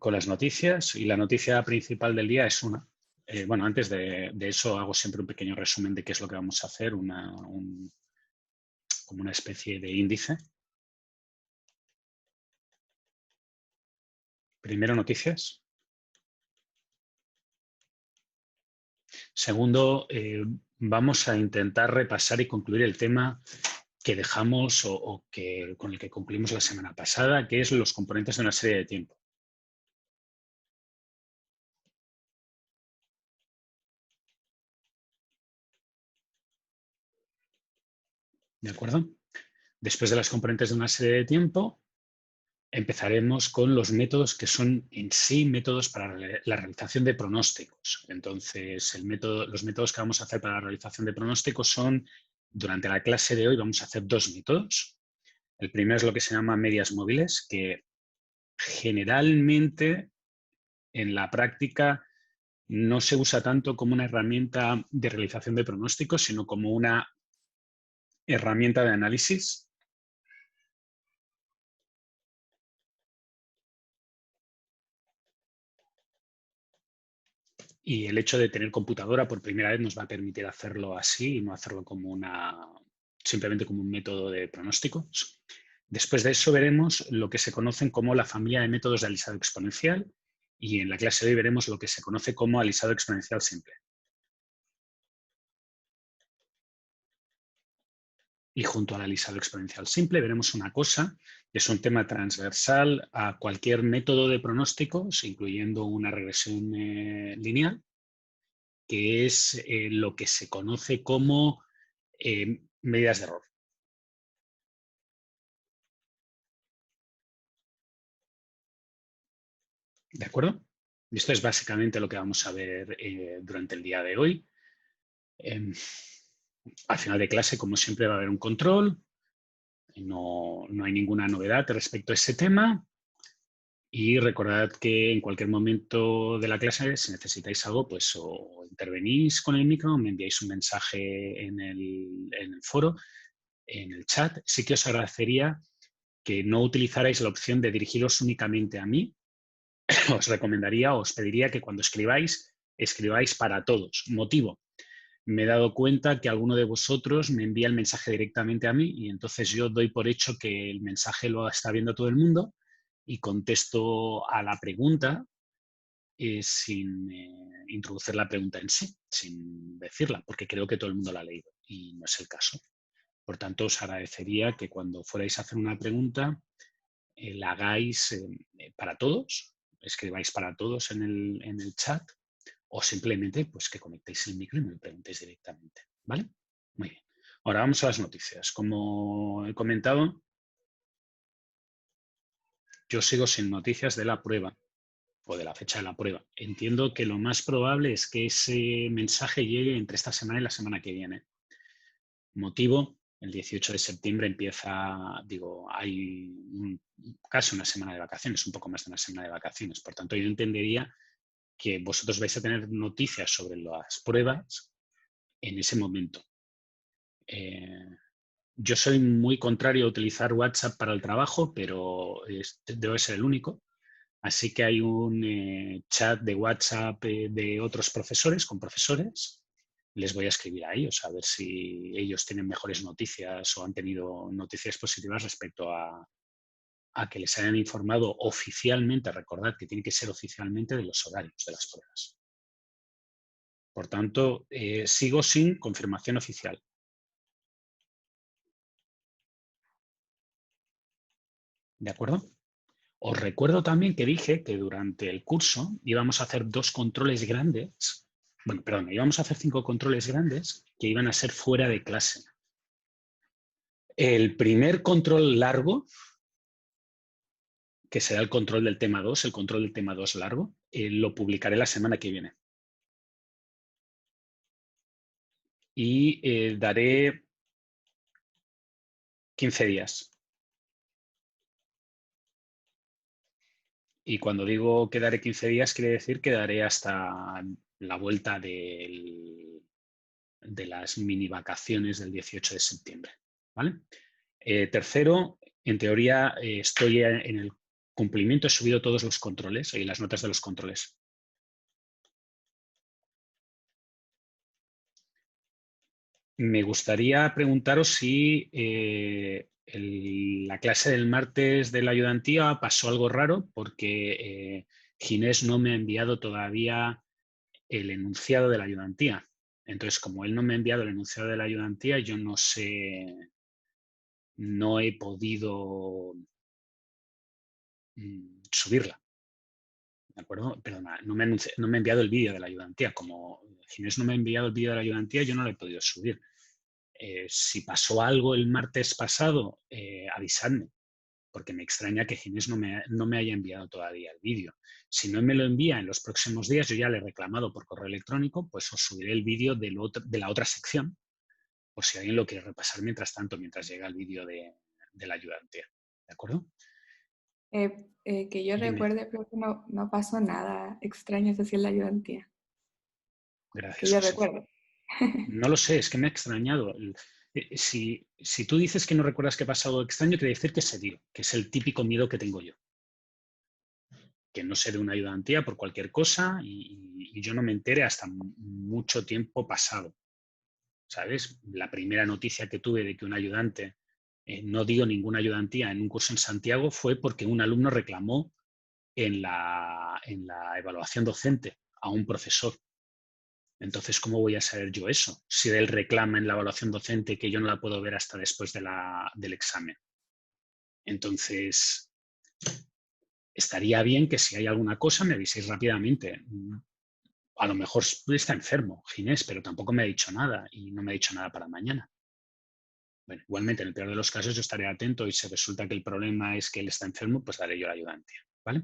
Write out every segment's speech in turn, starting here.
con las noticias, y la noticia principal del día es una. Bueno, antes de eso hago siempre un pequeño resumen de qué es lo que vamos a hacer, como una especie de índice. Primero, noticias. Segundo, vamos a intentar repasar y concluir el tema que dejamos con el que concluimos la semana pasada, que es los componentes de una serie de tiempo. ¿De acuerdo? Después de las componentes de una serie de tiempo, empezaremos con los métodos que son en sí métodos para la realización de pronósticos. Entonces, los métodos que vamos a hacer para la realización de pronósticos son, durante la clase de hoy vamos a hacer dos métodos. El primero es lo que se llama medias móviles, que generalmente en la práctica no se usa tanto como una herramienta de realización de pronósticos, sino como una herramienta de análisis. Y el hecho de tener computadora por primera vez nos va a permitir hacerlo así y no hacerlo como simplemente como un método de pronósticos. Después de eso veremos lo que se conocen como la familia de métodos de alisado exponencial, y en la clase de hoy veremos lo que se conoce como alisado exponencial simple. Y junto al alisado exponencial simple veremos una cosa, que es un tema transversal a cualquier método de pronósticos, incluyendo una regresión lineal, que es lo que se conoce como medidas de error. ¿De acuerdo? Esto es básicamente lo que vamos a ver durante el día de hoy. Al final de clase, como siempre, va a haber un control. No hay ninguna novedad respecto a ese tema. Y recordad que en cualquier momento de la clase, si necesitáis algo, pues o intervenís con el micro, o me enviáis un mensaje en el foro, en el chat. Sí que os agradecería que no utilizarais la opción de dirigiros únicamente a mí. Os recomendaría, os pediría que cuando escribáis para todos. Motivo: me he dado cuenta que alguno de vosotros me envía el mensaje directamente a mí, y entonces yo doy por hecho que el mensaje lo está viendo todo el mundo y contesto a la pregunta sin introducir la pregunta en sí, sin decirla, porque creo que todo el mundo la ha leído y no es el caso. Por tanto, os agradecería que cuando fuerais a hacer una pregunta la hagáis para todos, escribáis para todos en el chat, o simplemente pues que conectéis el micro y me lo preguntéis directamente. ¿Vale? Muy bien. Ahora vamos a las noticias. Como he comentado, yo sigo sin noticias de la prueba o de la fecha de la prueba. Entiendo que lo más probable es que ese mensaje llegue entre esta semana y la semana que viene. Motivo: el 18 de septiembre empieza, hay casi una semana de vacaciones, un poco más de una semana de vacaciones. Por tanto, yo entendería que vosotros vais a tener noticias sobre las pruebas en ese momento. Yo soy muy contrario a utilizar WhatsApp para el trabajo, pero debo ser el único. Así que hay un chat de WhatsApp de otros profesores, con profesores. Les voy a escribir a ellos a ver si ellos tienen mejores noticias o han tenido noticias positivas respecto a que les hayan informado oficialmente. Recordad que tiene que ser oficialmente de los horarios de las pruebas. Por tanto, sigo sin confirmación oficial. ¿De acuerdo? Os recuerdo también que dije que durante el curso íbamos a hacer 2 controles grandes. Bueno, perdón, íbamos a hacer 5 controles grandes que iban a ser fuera de clase. El primer control largo, que será el control del tema 2, el control del tema 2 largo, lo publicaré la semana que viene. Y daré 15 días. Y cuando digo que daré 15 días, quiere decir que daré hasta la vuelta de las mini vacaciones del 18 de septiembre. ¿Vale? Tercero, en teoría estoy en el cumplimiento he subido todos los controles y las notas de los controles. Me gustaría preguntaros si la clase del martes de la ayudantía pasó algo raro, porque Ginés no me ha enviado todavía el enunciado de la ayudantía. Entonces, como él no me ha enviado el enunciado de la ayudantía, yo no sé, no he podido subirla. ¿De acuerdo? Perdona, no me ha enviado el vídeo de la ayudantía. Como Ginés no me ha enviado el vídeo de la ayudantía, yo no lo he podido subir. Si pasó algo el martes pasado, avisadme, porque me extraña que Ginés no me haya enviado todavía el vídeo. Si no me lo envía en los próximos días, yo ya le he reclamado por correo electrónico, pues os subiré el vídeo de la otra sección, por si alguien lo quiere repasar mientras tanto, mientras llega el vídeo de la ayudantía. ¿De acuerdo? Que yo Dime. recuerde, creo que no pasó nada extraño así en la ayudantía. Que Gracias, yo Josefina. recuerdo. No lo sé, es que me ha extrañado. Si tú dices que no recuerdas que ha pasado extraño, quiere decir que se dio, que es el típico miedo que tengo yo. Que no se dé una ayudantía por cualquier cosa y yo no me entere hasta mucho tiempo pasado. ¿Sabes? La primera noticia que tuve de que un ayudante no dio ninguna ayudantía en un curso en Santiago fue porque un alumno reclamó en la evaluación docente a un profesor. Entonces, ¿cómo voy a saber yo eso? Si él reclama en la evaluación docente que yo no la puedo ver hasta después del examen. Entonces, estaría bien que si hay alguna cosa me aviséis rápidamente. A lo mejor está enfermo, Ginés, pero tampoco me ha dicho nada y no me ha dicho nada para mañana. Bueno, igualmente, en el peor de los casos yo estaré atento y si resulta que el problema es que él está enfermo, pues daré yo la ayudantía, ¿vale?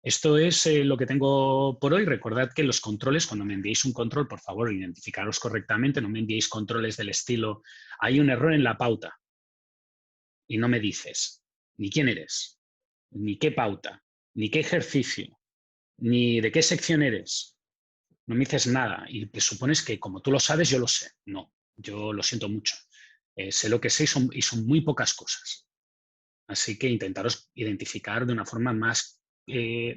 Esto es lo que tengo por hoy. Recordad que los controles, cuando me enviéis un control, por favor, identificaros correctamente. No me enviéis controles del estilo, hay un error en la pauta. Y no me dices ni quién eres, ni qué pauta, ni qué ejercicio, ni de qué sección eres. No me dices nada y presupones que como tú lo sabes, yo lo sé. No, yo lo siento mucho. Sé lo que sé y son muy pocas cosas. Así que intentaros identificar de una forma más, que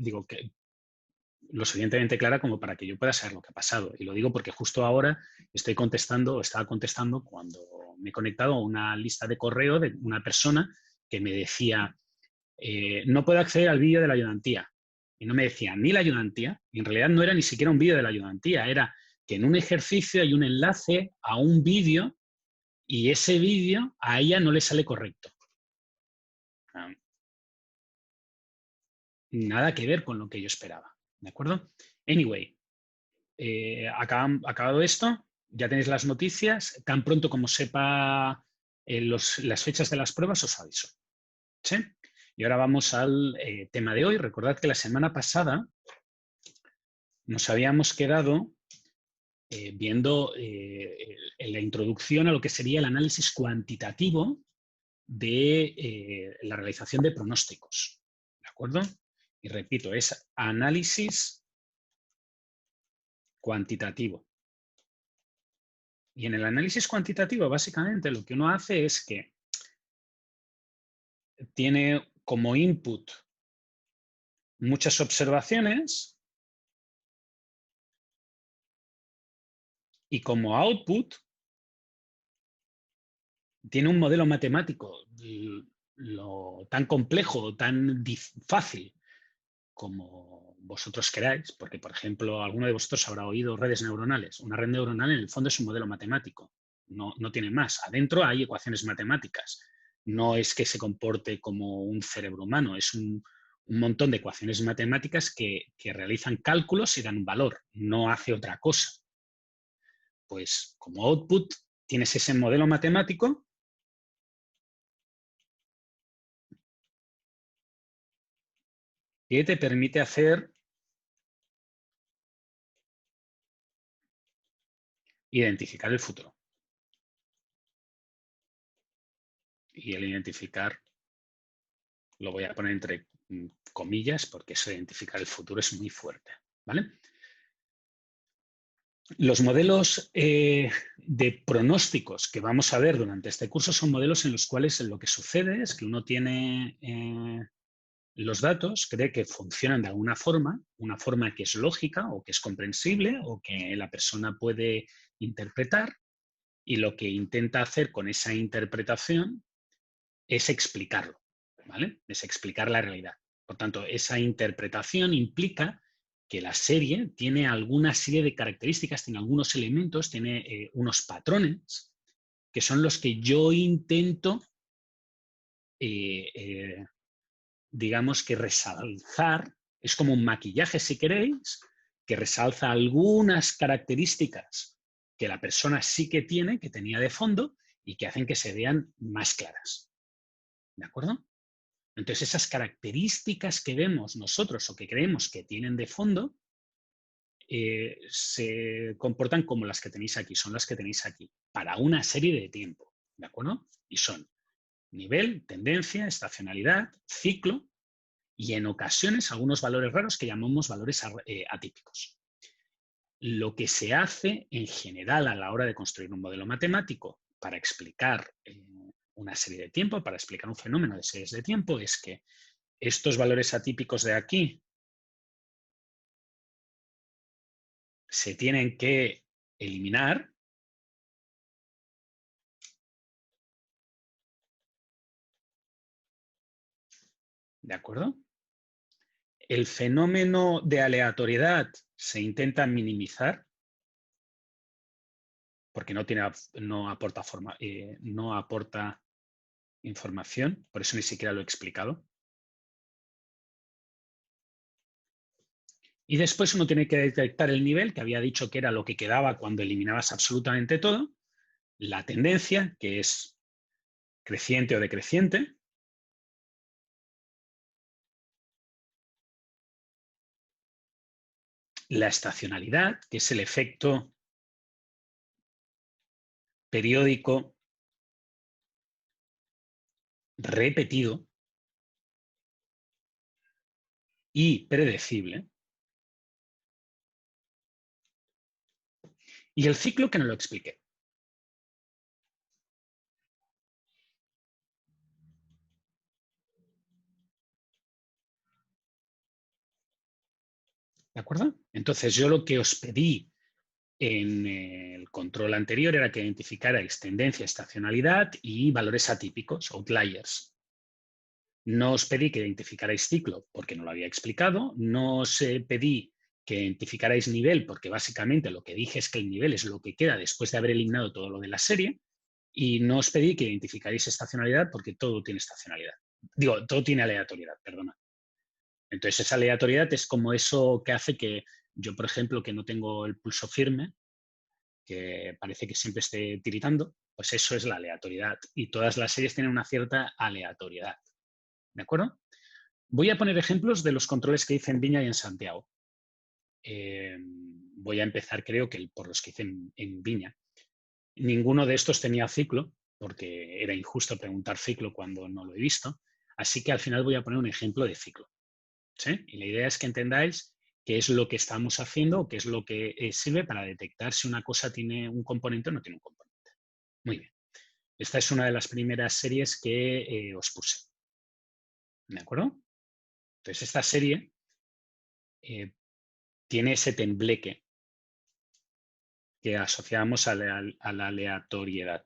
lo suficientemente clara como para que yo pueda saber lo que ha pasado. Y lo digo porque justo ahora estaba contestando cuando me he conectado a una lista de correo de una persona que me decía, no puedo acceder al vídeo de la ayudantía. Y no me decía ni la ayudantía, y en realidad no era ni siquiera un vídeo de la ayudantía, era que en un ejercicio hay un enlace a un vídeo y ese vídeo a ella no le sale correcto. Nada que ver con lo que yo esperaba, ¿de acuerdo? Anyway, acabado esto, ya tenéis las noticias. Tan pronto como sepa las fechas de las pruebas, os aviso. ¿Sí? Y ahora vamos al tema de hoy. Recordad que la semana pasada nos habíamos quedado viendo la introducción a lo que sería el análisis cuantitativo de la realización de pronósticos. ¿De acuerdo? Y repito, es análisis cuantitativo. Y en el análisis cuantitativo, básicamente, lo que uno hace es que tiene como input muchas observaciones y como output tiene un modelo matemático tan complejo, tan fácil como vosotros queráis, porque, por ejemplo, alguno de vosotros habrá oído redes neuronales. Una red neuronal, en el fondo, es un modelo matemático. No tiene más. Adentro hay ecuaciones matemáticas. No es que se comporte como un cerebro humano, es un montón de ecuaciones matemáticas que realizan cálculos y dan un valor. No hace otra cosa. Pues como output tienes ese modelo matemático que te permite identificar el futuro. Y el identificar lo voy a poner entre comillas porque eso de identificar el futuro es muy fuerte, ¿vale? Los modelos de pronósticos que vamos a ver durante este curso son modelos en los cuales lo que sucede es que uno tiene los datos cree que funcionan de alguna forma, una forma que es lógica o que es comprensible o que la persona puede interpretar, y lo que intenta hacer con esa interpretación es explicarlo, ¿vale? Es explicar la realidad. Por tanto, esa interpretación implica que la serie tiene alguna serie de características, tiene algunos elementos, tiene unos patrones que son los que yo intento, digamos que resalzar. Es como un maquillaje, si queréis, que resalza algunas características que la persona sí que tiene, que tenía de fondo, y que hacen que se vean más claras. ¿De acuerdo? Entonces, esas características que vemos nosotros o que creemos que tienen de fondo, se comportan como las que tenéis aquí, son las que tenéis aquí, para una serie de tiempo, ¿de acuerdo? Y son nivel, tendencia, estacionalidad, ciclo y en ocasiones algunos valores raros que llamamos valores atípicos. Lo que se hace en general a la hora de construir un modelo matemático para explicar una serie de tiempo, para explicar un fenómeno de series de tiempo, es que estos valores atípicos de aquí se tienen que eliminar. ¿De acuerdo? El fenómeno de aleatoriedad se intenta minimizar porque no aporta información, por eso ni siquiera lo he explicado. Y después uno tiene que detectar el nivel, que había dicho que era lo que quedaba cuando eliminabas absolutamente todo, la tendencia, que es creciente o decreciente, la estacionalidad, que es el efecto periódico repetido y predecible, y el ciclo, que no lo expliqué. ¿De acuerdo? Entonces, yo lo que os pedí en el control anterior era que identificarais tendencia, estacionalidad y valores atípicos, outliers. No os pedí que identificarais ciclo porque no lo había explicado, no os pedí que identificarais nivel porque básicamente lo que dije es que el nivel es lo que queda después de haber eliminado todo lo de la serie, y no os pedí que identificarais estacionalidad porque todo tiene estacionalidad. Digo, todo tiene aleatoriedad, perdona. Entonces, esa aleatoriedad es como eso que hace que yo, por ejemplo, que no tengo el pulso firme, que parece que siempre esté tiritando, pues eso es la aleatoriedad. Y todas las series tienen una cierta aleatoriedad. ¿De acuerdo? Voy a poner ejemplos de los controles que hice en Viña y en Santiago. Voy a empezar, creo que por los que hice en Viña. Ninguno de estos tenía ciclo, porque era injusto preguntar ciclo cuando no lo he visto. Así que al final voy a poner un ejemplo de ciclo. ¿Sí? Y la idea es que entendáis qué es lo que estamos haciendo, qué es lo que sirve para detectar si una cosa tiene un componente o no tiene un componente. Muy bien. Esta es una de las primeras series que os puse. ¿De acuerdo? Entonces, esta serie tiene ese tembleque que asociamos a la aleatoriedad.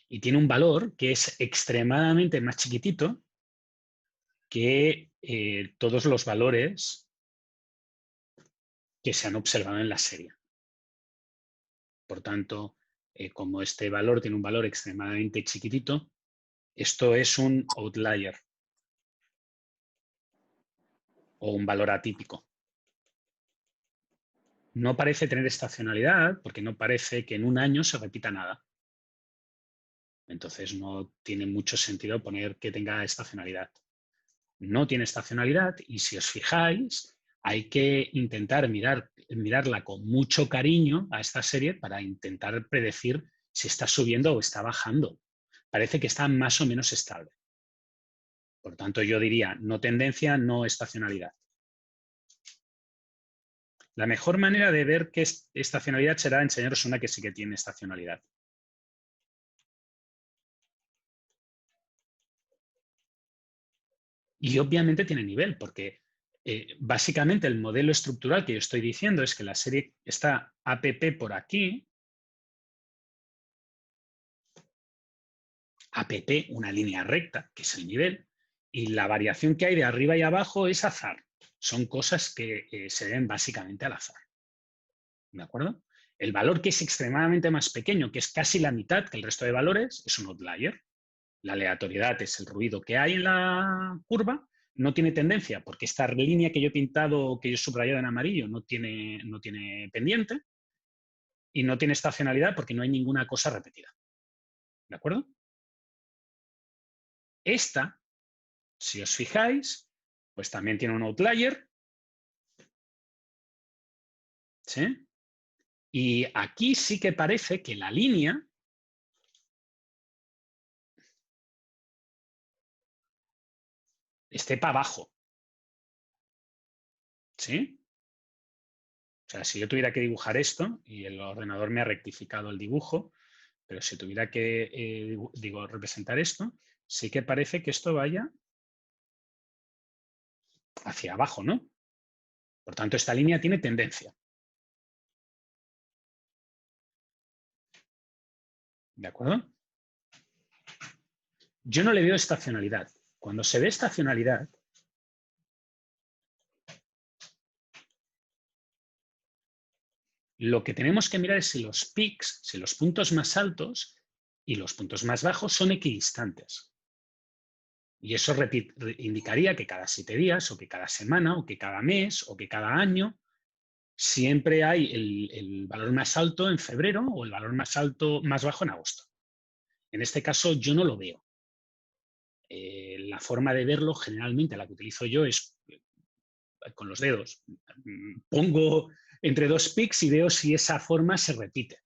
Y tiene un valor que es extremadamente más chiquitito que todos los valores que se han observado en la serie. Por tanto, como este valor tiene un valor extremadamente chiquitito, esto es un outlier o un valor atípico. No parece tener estacionalidad porque no parece que en un año se repita nada. Entonces no tiene mucho sentido poner que tenga estacionalidad. No tiene estacionalidad y si os fijáis, hay que intentar mirarla con mucho cariño a esta serie para intentar predecir si está subiendo o está bajando. Parece que está más o menos estable. Por tanto, yo diría no tendencia, no estacionalidad. La mejor manera de ver qué es estacionalidad será enseñaros una que sí que tiene estacionalidad. Y obviamente tiene nivel, porque básicamente el modelo estructural que yo estoy diciendo es que la serie está APP por aquí, APP, una línea recta, que es el nivel, y la variación que hay de arriba y abajo es azar. Son cosas que se deben básicamente al azar. ¿De acuerdo? El valor que es extremadamente más pequeño, que es casi la mitad que el resto de valores, es un outlier. La aleatoriedad es el ruido que hay en la curva, no tiene tendencia, porque esta línea que yo he pintado, que yo he subrayado en amarillo, no tiene pendiente, y no tiene estacionalidad porque no hay ninguna cosa repetida. ¿De acuerdo? Esta, si os fijáis, pues también tiene un outlier. ¿Sí? Y aquí sí que parece que la línea esté para abajo. ¿Sí? O sea, si yo tuviera que dibujar esto, y el ordenador me ha rectificado el dibujo, pero si tuviera que representar esto, sí que parece que esto vaya hacia abajo, ¿no? Por tanto, esta línea tiene tendencia. ¿De acuerdo? Yo no le veo estacionalidad. Cuando se ve estacionalidad, lo que tenemos que mirar es si los peaks, si los puntos más altos y los puntos más bajos son equidistantes. Y eso indicaría que cada 7 días, o que cada semana, o que cada mes, o que cada año, siempre hay el valor más alto en febrero o el valor más bajo en agosto. En este caso yo no lo veo. La forma de verlo, generalmente la que utilizo yo es con los dedos. Pongo entre dos pics y veo si esa forma se repite.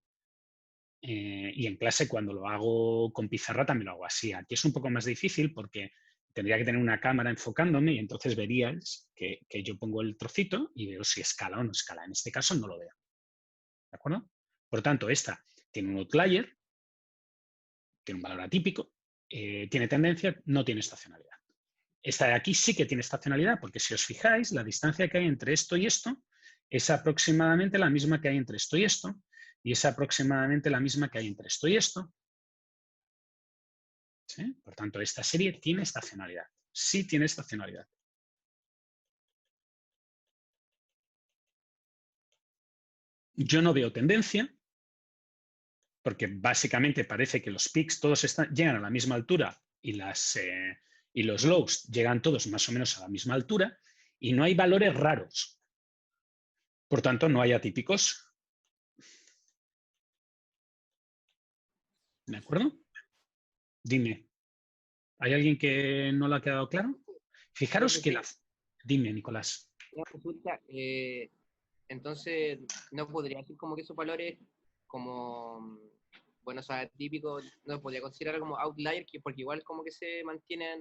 Y en clase, cuando lo hago con pizarra, también lo hago así. Aquí es un poco más difícil porque tendría que tener una cámara enfocándome y entonces veríais que yo pongo el trocito y veo si escala o no escala. En este caso no lo veo. ¿De acuerdo? Por tanto, esta tiene un outlier, tiene un valor atípico, tiene tendencia, no tiene estacionalidad. Esta de aquí sí que tiene estacionalidad, porque si os fijáis, la distancia que hay entre esto y esto es aproximadamente la misma que hay entre esto y esto, y es aproximadamente la misma que hay entre esto y esto. ¿Sí? Por tanto, esta serie tiene estacionalidad. Sí tiene estacionalidad. Yo no veo tendencia, porque básicamente parece que los peaks todos llegan a la misma altura y los lows llegan todos más o menos a la misma altura y no hay valores raros. Por tanto, no hay atípicos. ¿De acuerdo? Dime, ¿hay alguien que no le ha quedado claro? Fijaros que la... Dime, Nicolás. Una consulta, entonces, ¿no podría decir como que esos valores como, bueno, o sea, típicos, no podría considerar como outlier, porque igual como que se mantienen...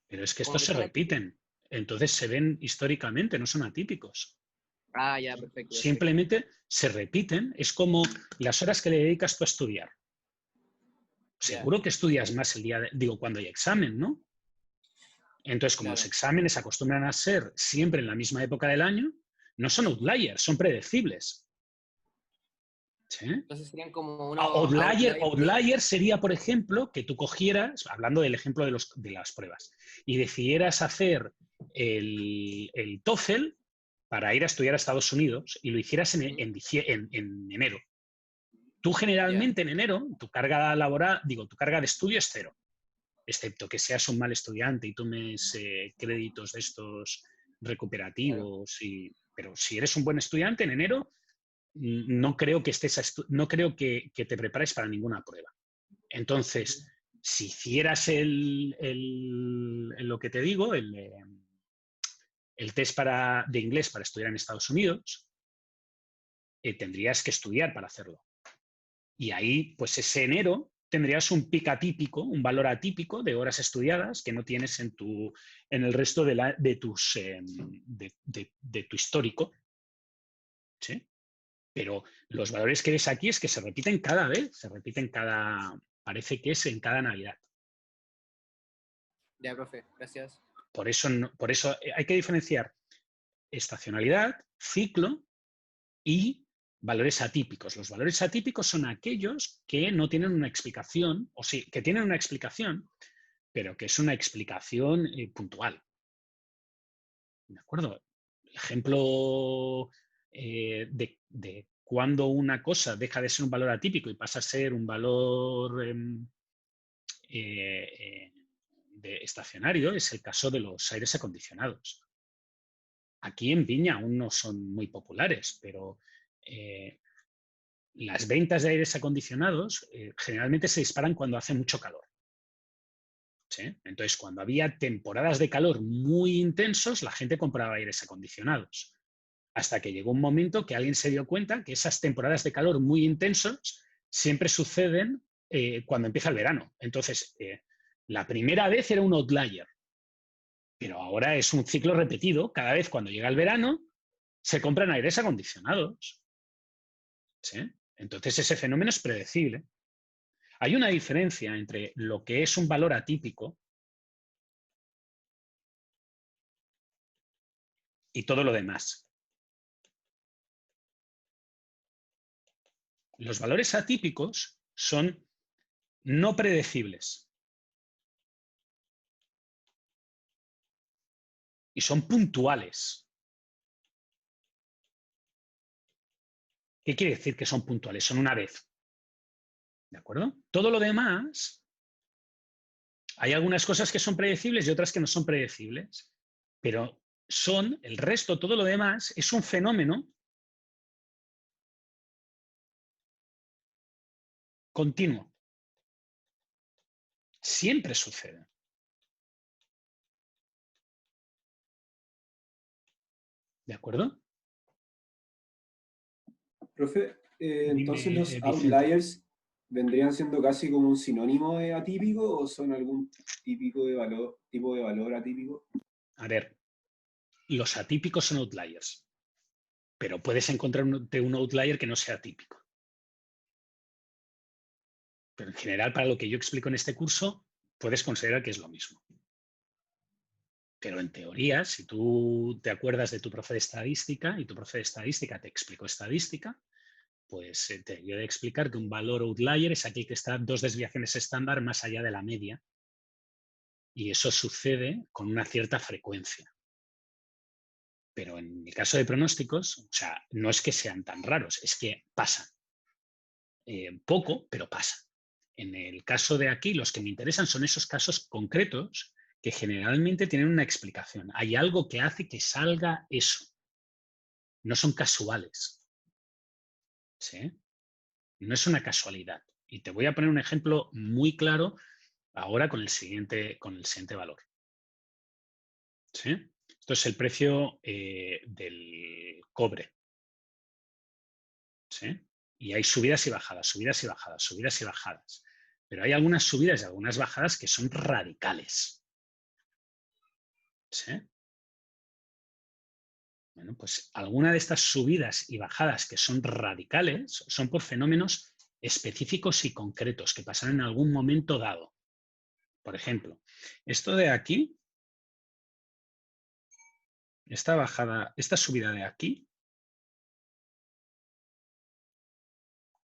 Pero es que estos se repiten. Entonces se ven históricamente, no son atípicos. Ah, ya, perfecto. Simplemente se repiten. Es como las horas que le dedicas tú a estudiar. Seguro que estudias más el día, cuando hay examen, ¿no? Entonces, como los exámenes acostumbran a ser siempre en la misma época del año, no son outliers, son predecibles. ¿Sí? Entonces serían como unos... Outlier sería, por ejemplo, que tú cogieras, hablando del ejemplo de las pruebas, y decidieras hacer el TOEFL para ir a estudiar a Estados Unidos y lo hicieras en enero. Tú generalmente en enero, tu carga de estudio es cero, excepto que seas un mal estudiante y tomes créditos de estos recuperativos. Pero si eres un buen estudiante, en enero no creo que te prepares para ninguna prueba. Entonces, si hicieras lo que te digo, el test de inglés para estudiar en Estados Unidos, tendrías que estudiar para hacerlo. Y ahí, pues ese enero, tendrías un pic atípico, un valor atípico de horas estudiadas que no tienes en el resto de tu histórico. ¿Sí? Pero los valores que ves aquí es que se repiten cada vez, parece que es en cada Navidad. Ya, profe, gracias. Por eso hay que diferenciar estacionalidad, ciclo y valores atípicos. Los valores atípicos son aquellos que no tienen una explicación, o sí, que tienen una explicación, pero que es una explicación puntual. ¿De acuerdo? Ejemplo de cuando una cosa deja de ser un valor atípico y pasa a ser un valor estacionario es el caso de los aires acondicionados. Aquí en Viña aún no son muy populares, pero las ventas de aires acondicionados generalmente se disparan cuando hace mucho calor. ¿Sí? Entonces, cuando había temporadas de calor muy intensos, la gente compraba aires acondicionados. Hasta que llegó un momento que alguien se dio cuenta que esas temporadas de calor muy intensos siempre suceden cuando empieza el verano. Entonces, la primera vez era un outlier, pero ahora es un ciclo repetido. Cada vez cuando llega el verano, se compran aires acondicionados. ¿Sí? Entonces, ese fenómeno es predecible. Hay una diferencia entre lo que es un valor atípico y todo lo demás. Los valores atípicos son no predecibles y son puntuales. ¿Qué quiere decir que son puntuales? Son una vez. ¿De acuerdo? Todo lo demás, hay algunas cosas que son predecibles y otras que no son predecibles, pero el resto, todo lo demás, es un fenómeno continuo. Siempre sucede. ¿De acuerdo? Profe, entonces los Vicente. outliers vendrían siendo casi como un sinónimo de atípico o son algún tipo de valor atípico. A ver, los atípicos son outliers, pero puedes encontrar un outlier que no sea atípico. Pero en general, para lo que yo explico en este curso, puedes considerar que es lo mismo. Pero en teoría, si tú te acuerdas de tu profe de estadística y tu profe de estadística te explicó estadística, pues te debió de explicar que un valor outlier es aquel que está 2 desviaciones estándar más allá de la media. Y eso sucede con una cierta frecuencia. Pero en el caso de pronósticos, o sea, no es que sean tan raros, es que pasan. Poco, pero pasa. En el caso de aquí, los que me interesan son esos casos concretos que generalmente tienen una explicación. Hay algo que hace que salga eso. No son casuales. ¿Sí? No es una casualidad. Y te voy a poner un ejemplo muy claro ahora con el siguiente valor. ¿Sí? Esto es el precio del cobre. ¿Sí? Y hay subidas y bajadas, subidas y bajadas, subidas y bajadas. Pero hay algunas subidas y algunas bajadas que son radicales. ¿Sí? Bueno, pues alguna de estas subidas y bajadas que son radicales son por fenómenos específicos y concretos que pasaron en algún momento dado. Por ejemplo, esto de aquí, esta bajada, esta subida de aquí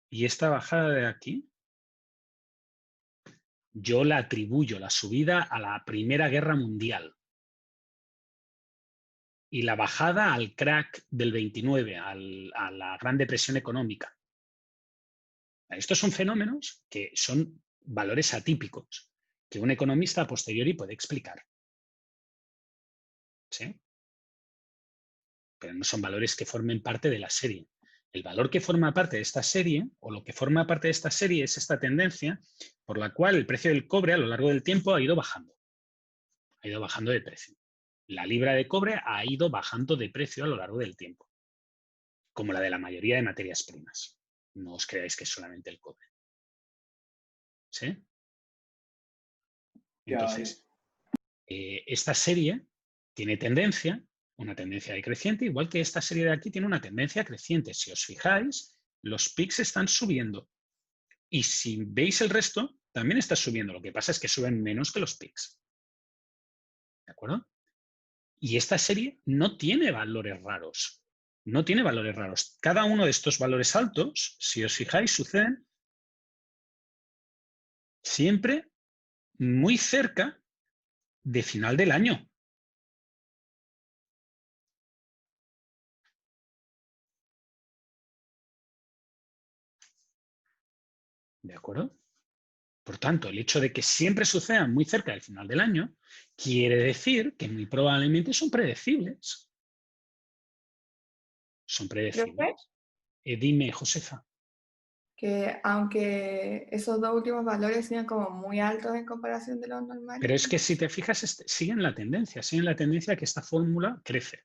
y esta bajada de aquí, yo la atribuyo, la subida, a la Primera Guerra Mundial. Y la bajada al crack del 29, a la Gran Depresión Económica. Estos son fenómenos que son valores atípicos que un economista a posteriori puede explicar. ¿Sí? Pero no son valores que formen parte de la serie. El valor que forma parte de esta serie, o lo que forma parte de esta serie, es esta tendencia por la cual el precio del cobre a lo largo del tiempo ha ido bajando. Ha ido bajando de precio. La libra de cobre ha ido bajando de precio a lo largo del tiempo, como la de la mayoría de materias primas. No os creáis que es solamente el cobre. ¿Sí? Entonces, esta serie tiene tendencia, una tendencia decreciente, igual que esta serie de aquí tiene una tendencia creciente. Si os fijáis, los pics están subiendo. Y si veis el resto, también está subiendo. Lo que pasa es que suben menos que los pics. ¿De acuerdo? Y esta serie no tiene valores raros. No tiene valores raros. Cada uno de estos valores altos, si os fijáis, suceden siempre muy cerca de final del año. ¿De acuerdo? Por tanto, el hecho de que siempre sucedan muy cerca del final del año quiere decir que muy probablemente son predecibles. Son predecibles. Dime, Josefa. Que aunque esos dos últimos valores sean como muy altos en comparación de los normales. Pero es que si te fijas, siguen la tendencia que esta fórmula crece.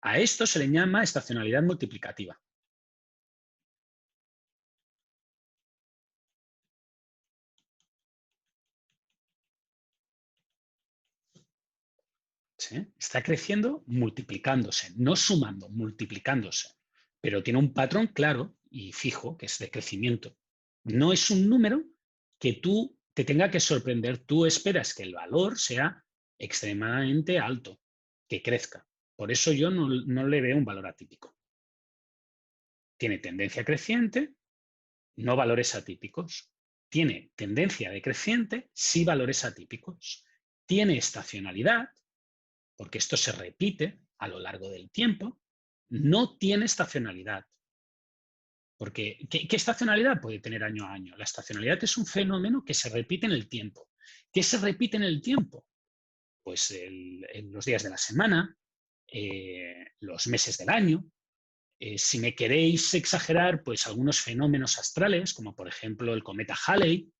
A esto se le llama estacionalidad multiplicativa. ¿Sí? Está creciendo multiplicándose, no sumando, multiplicándose. Pero tiene un patrón claro y fijo, que es de crecimiento. No es un número que tú te tenga que sorprender. Tú esperas que el valor sea extremadamente alto, que crezca. Por eso yo no le veo un valor atípico. Tiene tendencia creciente, no valores atípicos. Tiene tendencia decreciente, sí valores atípicos. Tiene estacionalidad, porque esto se repite a lo largo del tiempo. No tiene estacionalidad. Porque, ¿qué estacionalidad puede tener año a año? La estacionalidad es un fenómeno que se repite en el tiempo. ¿Qué se repite en el tiempo? Pues en los días de la semana, los meses del año. Si me queréis exagerar, pues algunos fenómenos astrales, como por ejemplo el cometa Halley,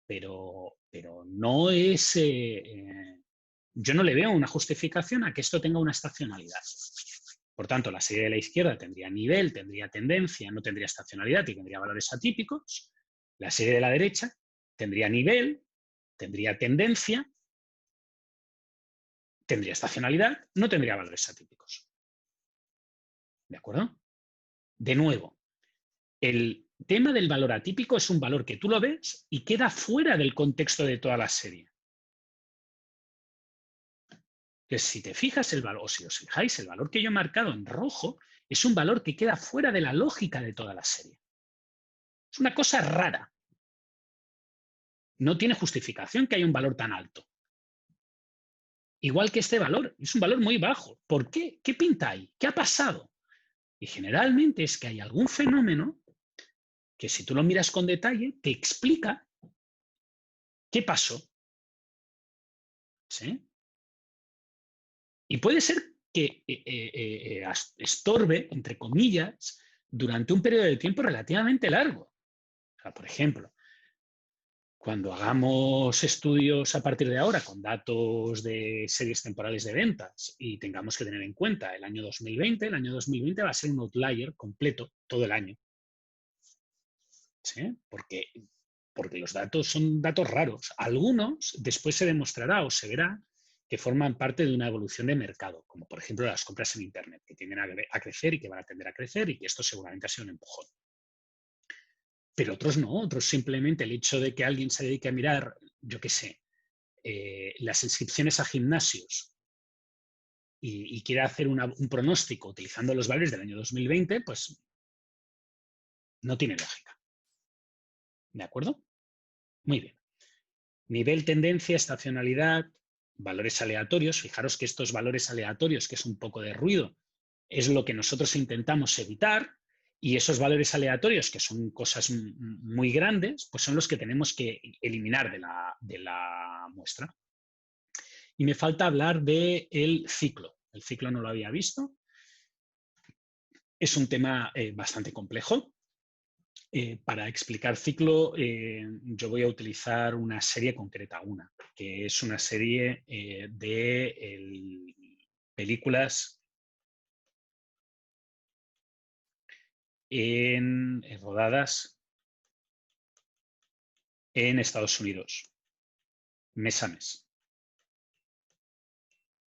pero no es... yo no le veo una justificación a que esto tenga una estacionalidad. Por tanto, la serie de la izquierda tendría nivel, tendría tendencia, no tendría estacionalidad y tendría valores atípicos. La serie de la derecha tendría nivel, tendría tendencia, tendría estacionalidad, no tendría valores atípicos. ¿De acuerdo? De nuevo, el tema del valor atípico es un valor que tú lo ves y queda fuera del contexto de toda la serie. Entonces, si te fijas el valor, o si os fijáis, el valor que yo he marcado en rojo es un valor que queda fuera de la lógica de toda la serie. Es una cosa rara. No tiene justificación que haya un valor tan alto. Igual que este valor, es un valor muy bajo. ¿Por qué? ¿Qué pinta ahí? ¿Qué ha pasado? Y generalmente es que hay algún fenómeno que si tú lo miras con detalle, te explica qué pasó. ¿Sí? Y puede ser que estorbe, entre comillas, durante un periodo de tiempo relativamente largo. O sea, por ejemplo, cuando hagamos estudios a partir de ahora con datos de series temporales de ventas y tengamos que tener en cuenta el año 2020 va a ser un outlier completo todo el año. ¿Sí? Porque los datos son datos raros. Algunos después se demostrará o se verá que forman parte de una evolución de mercado, como por ejemplo las compras en Internet, que tienden a crecer y que van a tender a crecer y que esto seguramente ha sido un empujón. Pero otros no, otros simplemente el hecho de que alguien se dedique a mirar, yo qué sé, las inscripciones a gimnasios y quiera hacer un pronóstico utilizando los valores del año 2020, pues no tiene lógica. ¿De acuerdo? Muy bien. Nivel, tendencia, estacionalidad, valores aleatorios. Fijaros que estos valores aleatorios, que es un poco de ruido, es lo que nosotros intentamos evitar. Y esos valores aleatorios, que son cosas muy grandes, pues son los que tenemos que eliminar de la muestra. Y me falta hablar del ciclo. El ciclo no lo había visto. Es un tema bastante complejo. Para explicar ciclo, yo voy a utilizar una serie concreta, que es una serie de películas rodadas en Estados Unidos, mes a mes.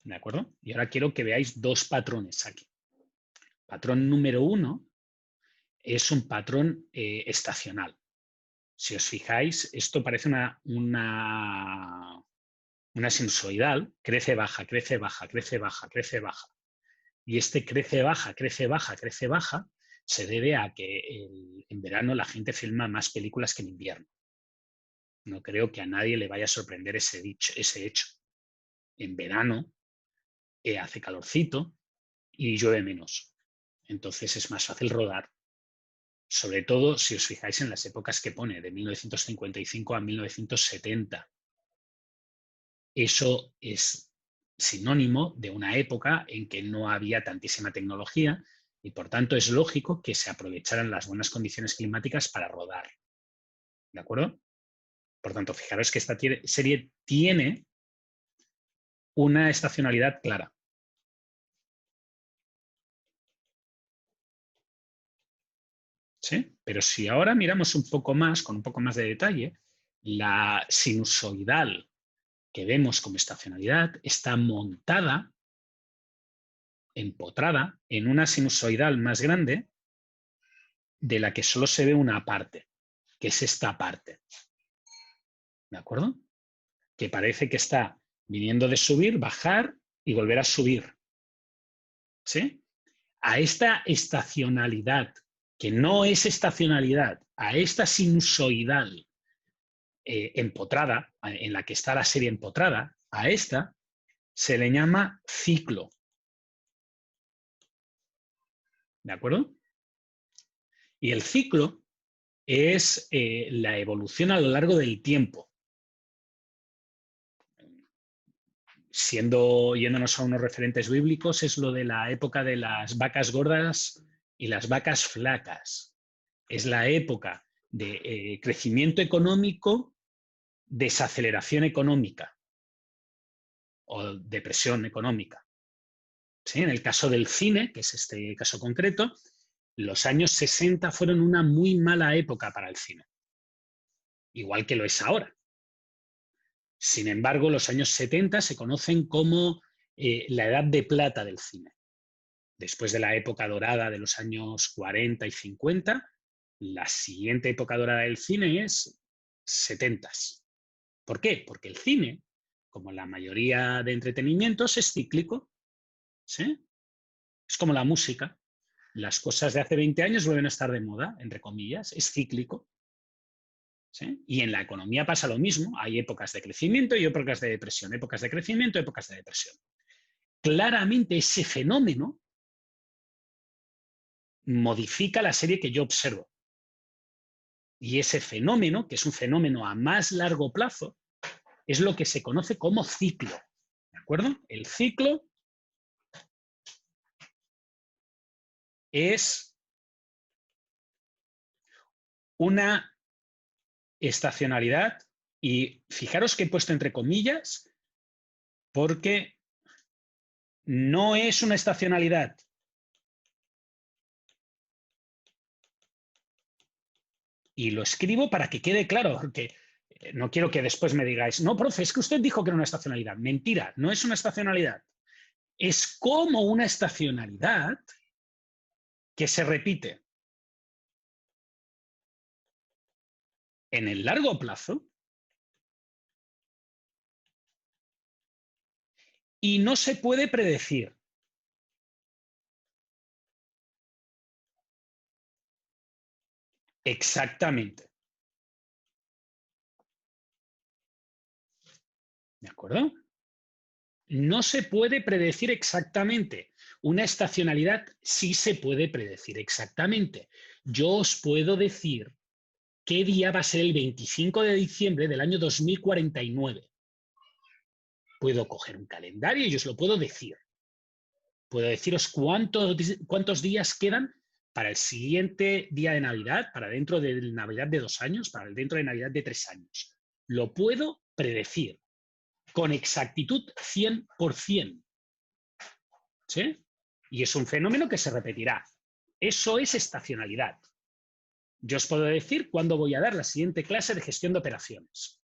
¿De acuerdo? Y ahora quiero que veáis dos patrones aquí. Patrón número 1 es un patrón estacional. Si os fijáis, esto parece una Una sinusoidal crece, baja, crece, baja, crece, baja, crece, baja. Y este crece, baja, crece, baja, crece, baja, se debe a que en verano la gente filma más películas que en invierno. No creo que a nadie le vaya a sorprender ese hecho. En verano hace calorcito y llueve menos. Entonces es más fácil rodar. Sobre todo si os fijáis en las épocas que pone, de 1955 a 1970. Eso es sinónimo de una época en que no había tantísima tecnología y por tanto es lógico que se aprovecharan las buenas condiciones climáticas para rodar. ¿De acuerdo? Por tanto, fijaros que esta serie tiene una estacionalidad clara. ¿Sí? Pero si ahora miramos un poco más, con un poco más de detalle, la sinusoidal que vemos como estacionalidad está montada, empotrada, en una sinusoidal más grande de la que solo se ve una parte, que es esta parte. ¿De acuerdo? Que parece que está viniendo de subir, bajar y volver a subir. ¿Sí? A esta estacionalidad, que no es estacionalidad, a esta sinusoidal empotrada, en la que está la serie empotrada, a esta se le llama ciclo. ¿De acuerdo? Y el ciclo es la evolución a lo largo del tiempo. Yéndonos a unos referentes bíblicos, es lo de la época de las vacas gordas y las vacas flacas. Es la época de crecimiento económico, desaceleración económica o depresión económica. ¿Sí? En el caso del cine, que es este caso concreto, los años 60 fueron una muy mala época para el cine, igual que lo es ahora. Sin embargo, los años 70 se conocen como la edad de plata del cine. Después de la época dorada de los años 40 y 50, la siguiente época dorada del cine es 70s. ¿Por qué? Porque el cine, como la mayoría de entretenimientos, es cíclico. ¿Sí? Es como la música. Las cosas de hace 20 años vuelven a estar de moda, entre comillas, es cíclico. ¿Sí? Y en la economía pasa lo mismo. Hay épocas de crecimiento y épocas de depresión. Épocas de crecimiento, épocas de depresión. Claramente ese fenómeno modifica la serie que yo observo. Y ese fenómeno, que es un fenómeno a más largo plazo, es lo que se conoce como ciclo. ¿De acuerdo? El ciclo es una estacionalidad, y fijaros que he puesto entre comillas porque no es una estacionalidad y lo escribo para que quede claro, porque no quiero que después me digáis, no, profe, es que usted dijo que era una estacionalidad. Mentira, no es una estacionalidad. Es como una estacionalidad que se repite en el largo plazo y no se puede predecir. Exactamente. ¿De acuerdo? No se puede predecir exactamente. Una estacionalidad sí se puede predecir exactamente. Yo os puedo decir qué día va a ser el 25 de diciembre del año 2049. Puedo coger un calendario y os lo puedo decir. Puedo deciros cuántos días quedan para el siguiente día de Navidad, para dentro de Navidad de 2 años, para dentro de Navidad de 3 años. Lo puedo predecir con exactitud 100%. ¿Sí? Y es un fenómeno que se repetirá. Eso es estacionalidad. Yo os puedo decir cuándo voy a dar la siguiente clase de gestión de operaciones.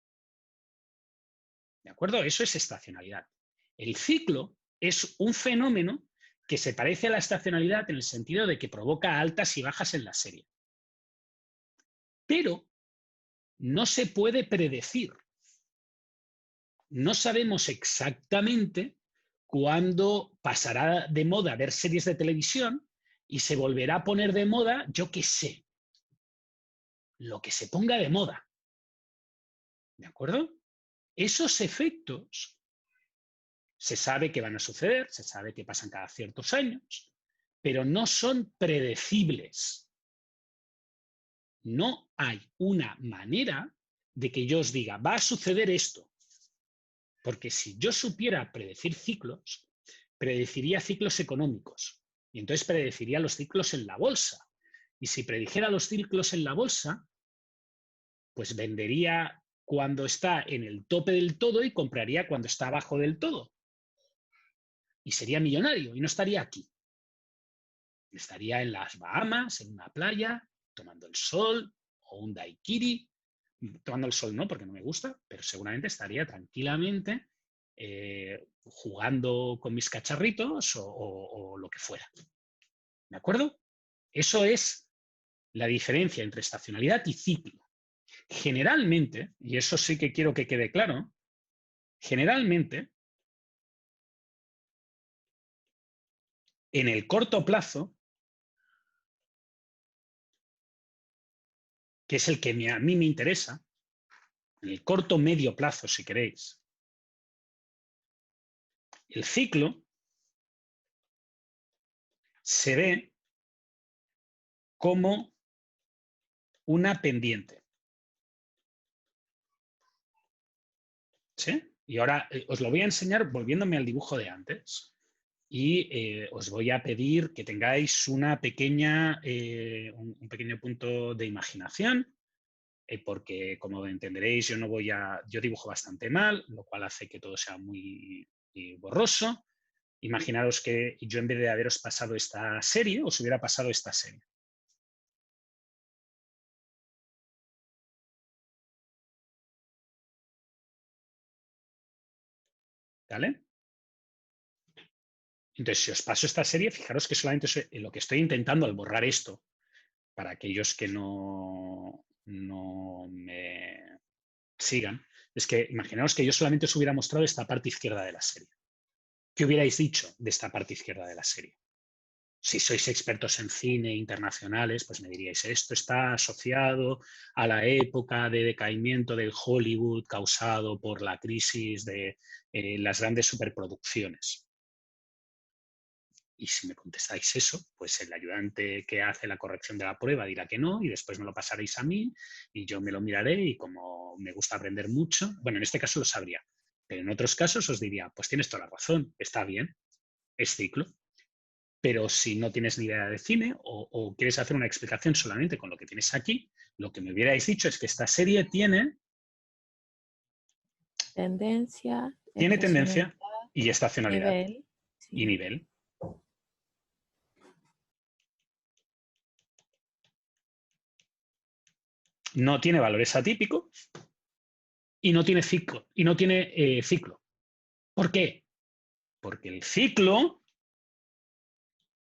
¿De acuerdo? Eso es estacionalidad. El ciclo es un fenómeno que se parece a la estacionalidad en el sentido de que provoca altas y bajas en la serie. Pero no se puede predecir. no sabemos exactamente cuándo pasará de moda ver series de televisión y se volverá a poner de moda, yo qué sé, lo que se ponga de moda. ¿De acuerdo? Esos efectos se sabe que van a suceder, se sabe que pasan cada ciertos años, pero no son predecibles. No hay una manera de que yo os diga, va a suceder esto. Porque si yo supiera predecir ciclos, predeciría ciclos económicos. Y entonces predeciría los ciclos en la bolsa. Y si predijera los ciclos en la bolsa, pues vendería cuando está en el tope del todo y compraría cuando está abajo del todo. Y sería millonario y no estaría aquí. Estaría en las Bahamas, en una playa, tomando el sol, o un daiquiri. Tomando el sol no, porque no me gusta, pero seguramente estaría tranquilamente jugando con mis cacharritos o lo que fuera. ¿De acuerdo? Eso es la diferencia entre estacionalidad y ciclo. Generalmente, y eso sí que quiero que quede claro, generalmente, en el corto plazo, que es el que a mí me interesa, en el corto medio plazo, si queréis, el ciclo se ve como una pendiente. ¿Sí? Y ahora os lo voy a enseñar volviéndome al dibujo de antes. Y os voy a pedir que tengáis una pequeña, un pequeño punto de imaginación, porque como entenderéis yo dibujo bastante mal, lo cual hace que todo sea muy borroso. Imaginaros que yo en vez de haberos pasado esta serie, os hubiera pasado esta serie. ¿Vale? Entonces, si os paso esta serie, fijaros que solamente lo que estoy intentando al borrar esto, para aquellos que no me sigan, es que imaginaos que yo solamente os hubiera mostrado esta parte izquierda de la serie. ¿Qué hubierais dicho de esta parte izquierda de la serie? Si sois expertos en cine internacionales, pues me diríais, esto está asociado a la época de decaimiento del Hollywood causado por la crisis de las grandes superproducciones. Y si me contestáis eso, pues el ayudante que hace la corrección de la prueba dirá que no y después me lo pasaréis a mí y yo me lo miraré y como me gusta aprender mucho, bueno, en este caso lo sabría, pero en otros casos os diría, pues tienes toda la razón, está bien, es ciclo. Pero si no tienes ni idea de cine o quieres hacer una explicación solamente con lo que tienes aquí, lo que me hubierais dicho es que esta serie tiene tendencia y estacionalidad nivel, sí. y nivel. No tiene valores atípicos y no tiene ciclo. Ciclo. ¿Por qué? Porque el ciclo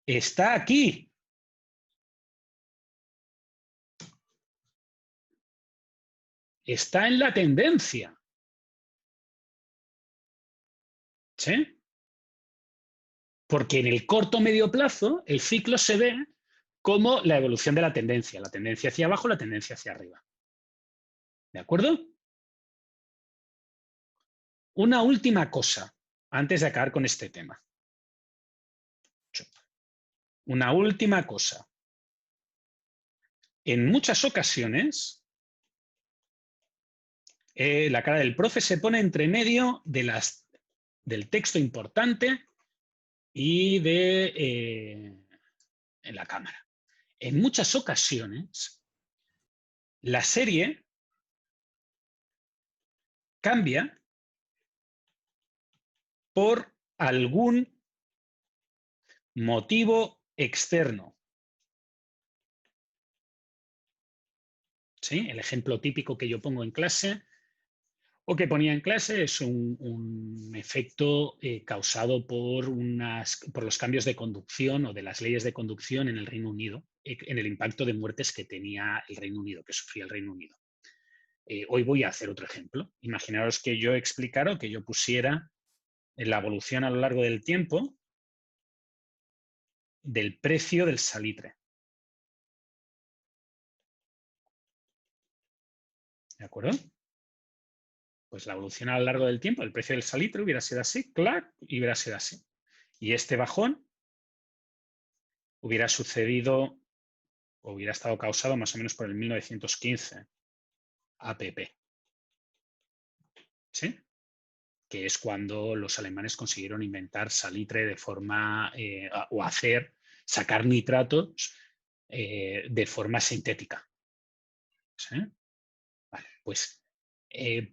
está aquí. Está en la tendencia. ¿Sí? Porque en el corto medio plazo el ciclo se ve como la evolución de la tendencia hacia abajo, la tendencia hacia arriba. ¿De acuerdo? Una última cosa antes de acabar con este tema. Una última cosa. En muchas ocasiones, la cara del profe se pone entre medio del texto importante y de en la cámara. En muchas ocasiones, la serie cambia por algún motivo externo. ¿Sí? El ejemplo típico que yo pongo en clase o que ponía en clase es un efecto causado por los cambios de conducción o de las leyes de conducción en el Reino Unido, en el impacto de muertes que tenía el Reino Unido, que sufría el Reino Unido. Hoy voy a hacer otro ejemplo. Imaginaos que yo explicara o que yo pusiera la evolución a lo largo del tiempo del precio del salitre. ¿De acuerdo? Pues la evolución a lo largo del tiempo, el precio del salitre hubiera sido así, clac, y hubiera sido así. Y este bajón hubiera sucedido, o hubiera estado causado más o menos por el 1915 APP. ¿Sí? Que es cuando los alemanes consiguieron inventar salitre de forma, o sacar nitratos de forma sintética. ¿Sí? Vale, pues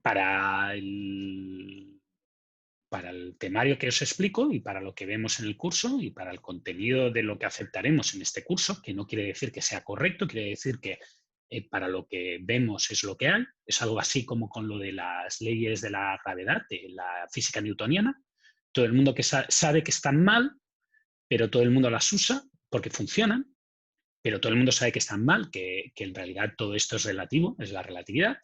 para el temario que os explico y para lo que vemos en el curso y para el contenido de lo que aceptaremos en este curso, que no quiere decir que sea correcto, quiere decir que para lo que vemos es lo que hay, es algo así como con lo de las leyes de la gravedad, de la física newtoniana. Todo el mundo que sabe que están mal, pero todo el mundo las usa porque funcionan, pero todo el mundo sabe que están mal, que en realidad todo esto es relativo, es la relatividad,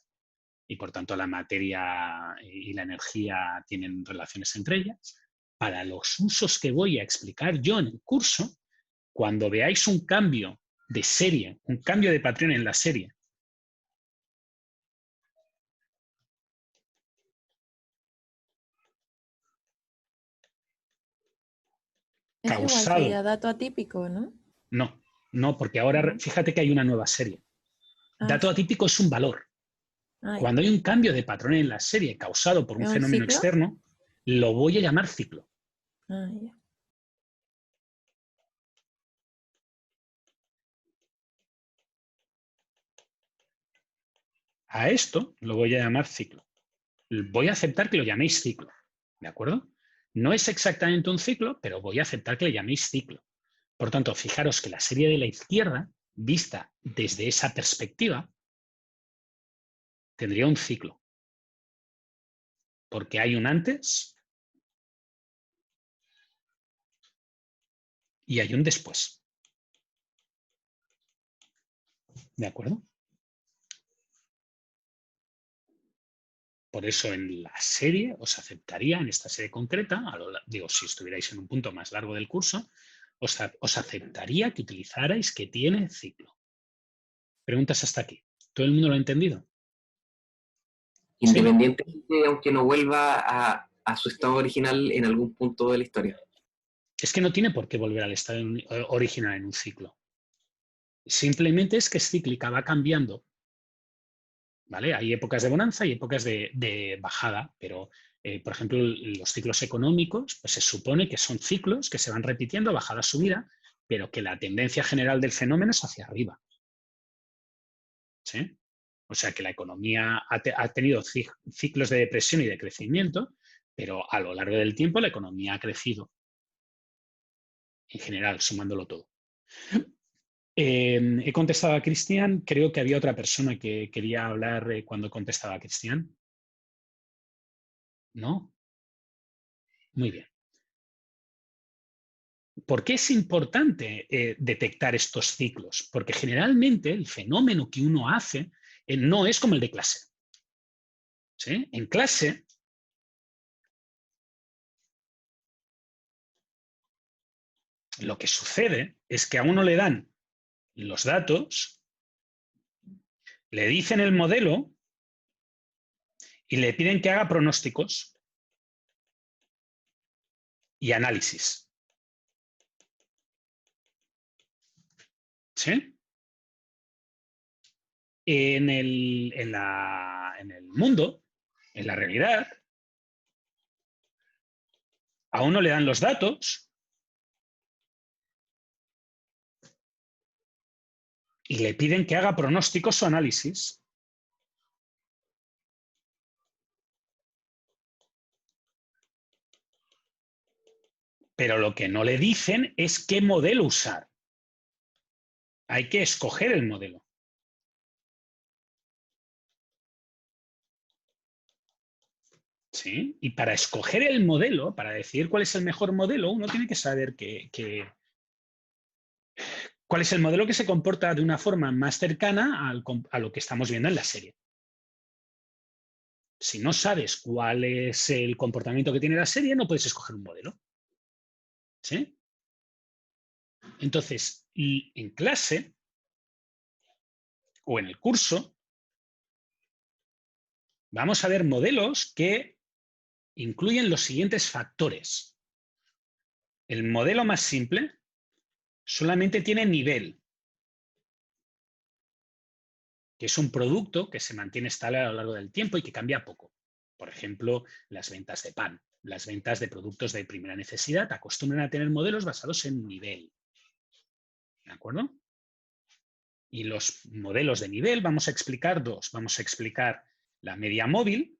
y por tanto la materia y la energía tienen relaciones entre ellas. Para los usos que voy a explicar yo en el curso, cuando veáis un cambio de serie, un cambio de patrón en la serie, Eso igual causado... sería dato atípico, ¿no? No, porque ahora fíjate que hay una nueva serie. Dato atípico es un valor. Cuando hay un cambio de patrón en la serie causado por un fenómeno externo, lo voy a llamar ciclo. Ya. A esto lo voy a llamar ciclo. Voy a aceptar que lo llaméis ciclo, ¿de acuerdo? No es exactamente un ciclo, pero voy a aceptar que le llaméis ciclo. Por tanto, fijaros que la serie de la izquierda, vista desde esa perspectiva, tendría un ciclo. Porque hay un antes y hay un después. ¿De acuerdo? Por eso en la serie os aceptaría, en esta serie concreta, digo, si estuvierais en un punto más largo del curso, os aceptaría que utilizarais que tiene ciclo. Preguntas hasta aquí. ¿Todo el mundo lo ha entendido? Independientemente, aunque no vuelva a su estado original en algún punto de la historia. Es que no tiene por qué volver al estado original en un ciclo. Simplemente es que es cíclica, va cambiando. ¿Vale? Hay épocas de bonanza y épocas de bajada, pero, por ejemplo, los ciclos económicos, pues se supone que son ciclos que se van repitiendo, bajada, subida, pero que la tendencia general del fenómeno es hacia arriba. ¿Sí? O sea que la economía ha tenido ciclos de depresión y de crecimiento, pero a lo largo del tiempo la economía ha crecido. En general, sumándolo todo. He contestado a Cristian. Creo que había otra persona que quería hablar cuando contestaba a Cristian. ¿No? Muy bien. ¿Por qué es importante detectar estos ciclos? Porque generalmente el fenómeno que uno hace no es como el de clase. ¿Sí? En clase, lo que sucede es que a uno le dan los datos, le dicen el modelo y le piden que haga pronósticos y análisis. ¿Sí? En el mundo, en la realidad, a uno le dan los datos y le piden que haga pronósticos o análisis. Pero lo que no le dicen es qué modelo usar. Hay que escoger el modelo. ¿Sí? Y para escoger el modelo, para decidir cuál es el mejor modelo, uno tiene que saber cuál es el modelo que se comporta de una forma más cercana a lo que estamos viendo en la serie. Si no sabes cuál es el comportamiento que tiene la serie, no puedes escoger un modelo. ¿Sí? Entonces, y en clase o en el curso, vamos a ver modelos que incluyen los siguientes factores. El modelo más simple solamente tiene nivel, que es un producto que se mantiene estable a lo largo del tiempo y que cambia poco. Por ejemplo, las ventas de pan, las ventas de productos de primera necesidad acostumbran a tener modelos basados en nivel. ¿De acuerdo? Y los modelos de nivel vamos a explicar dos. Vamos a explicar la media móvil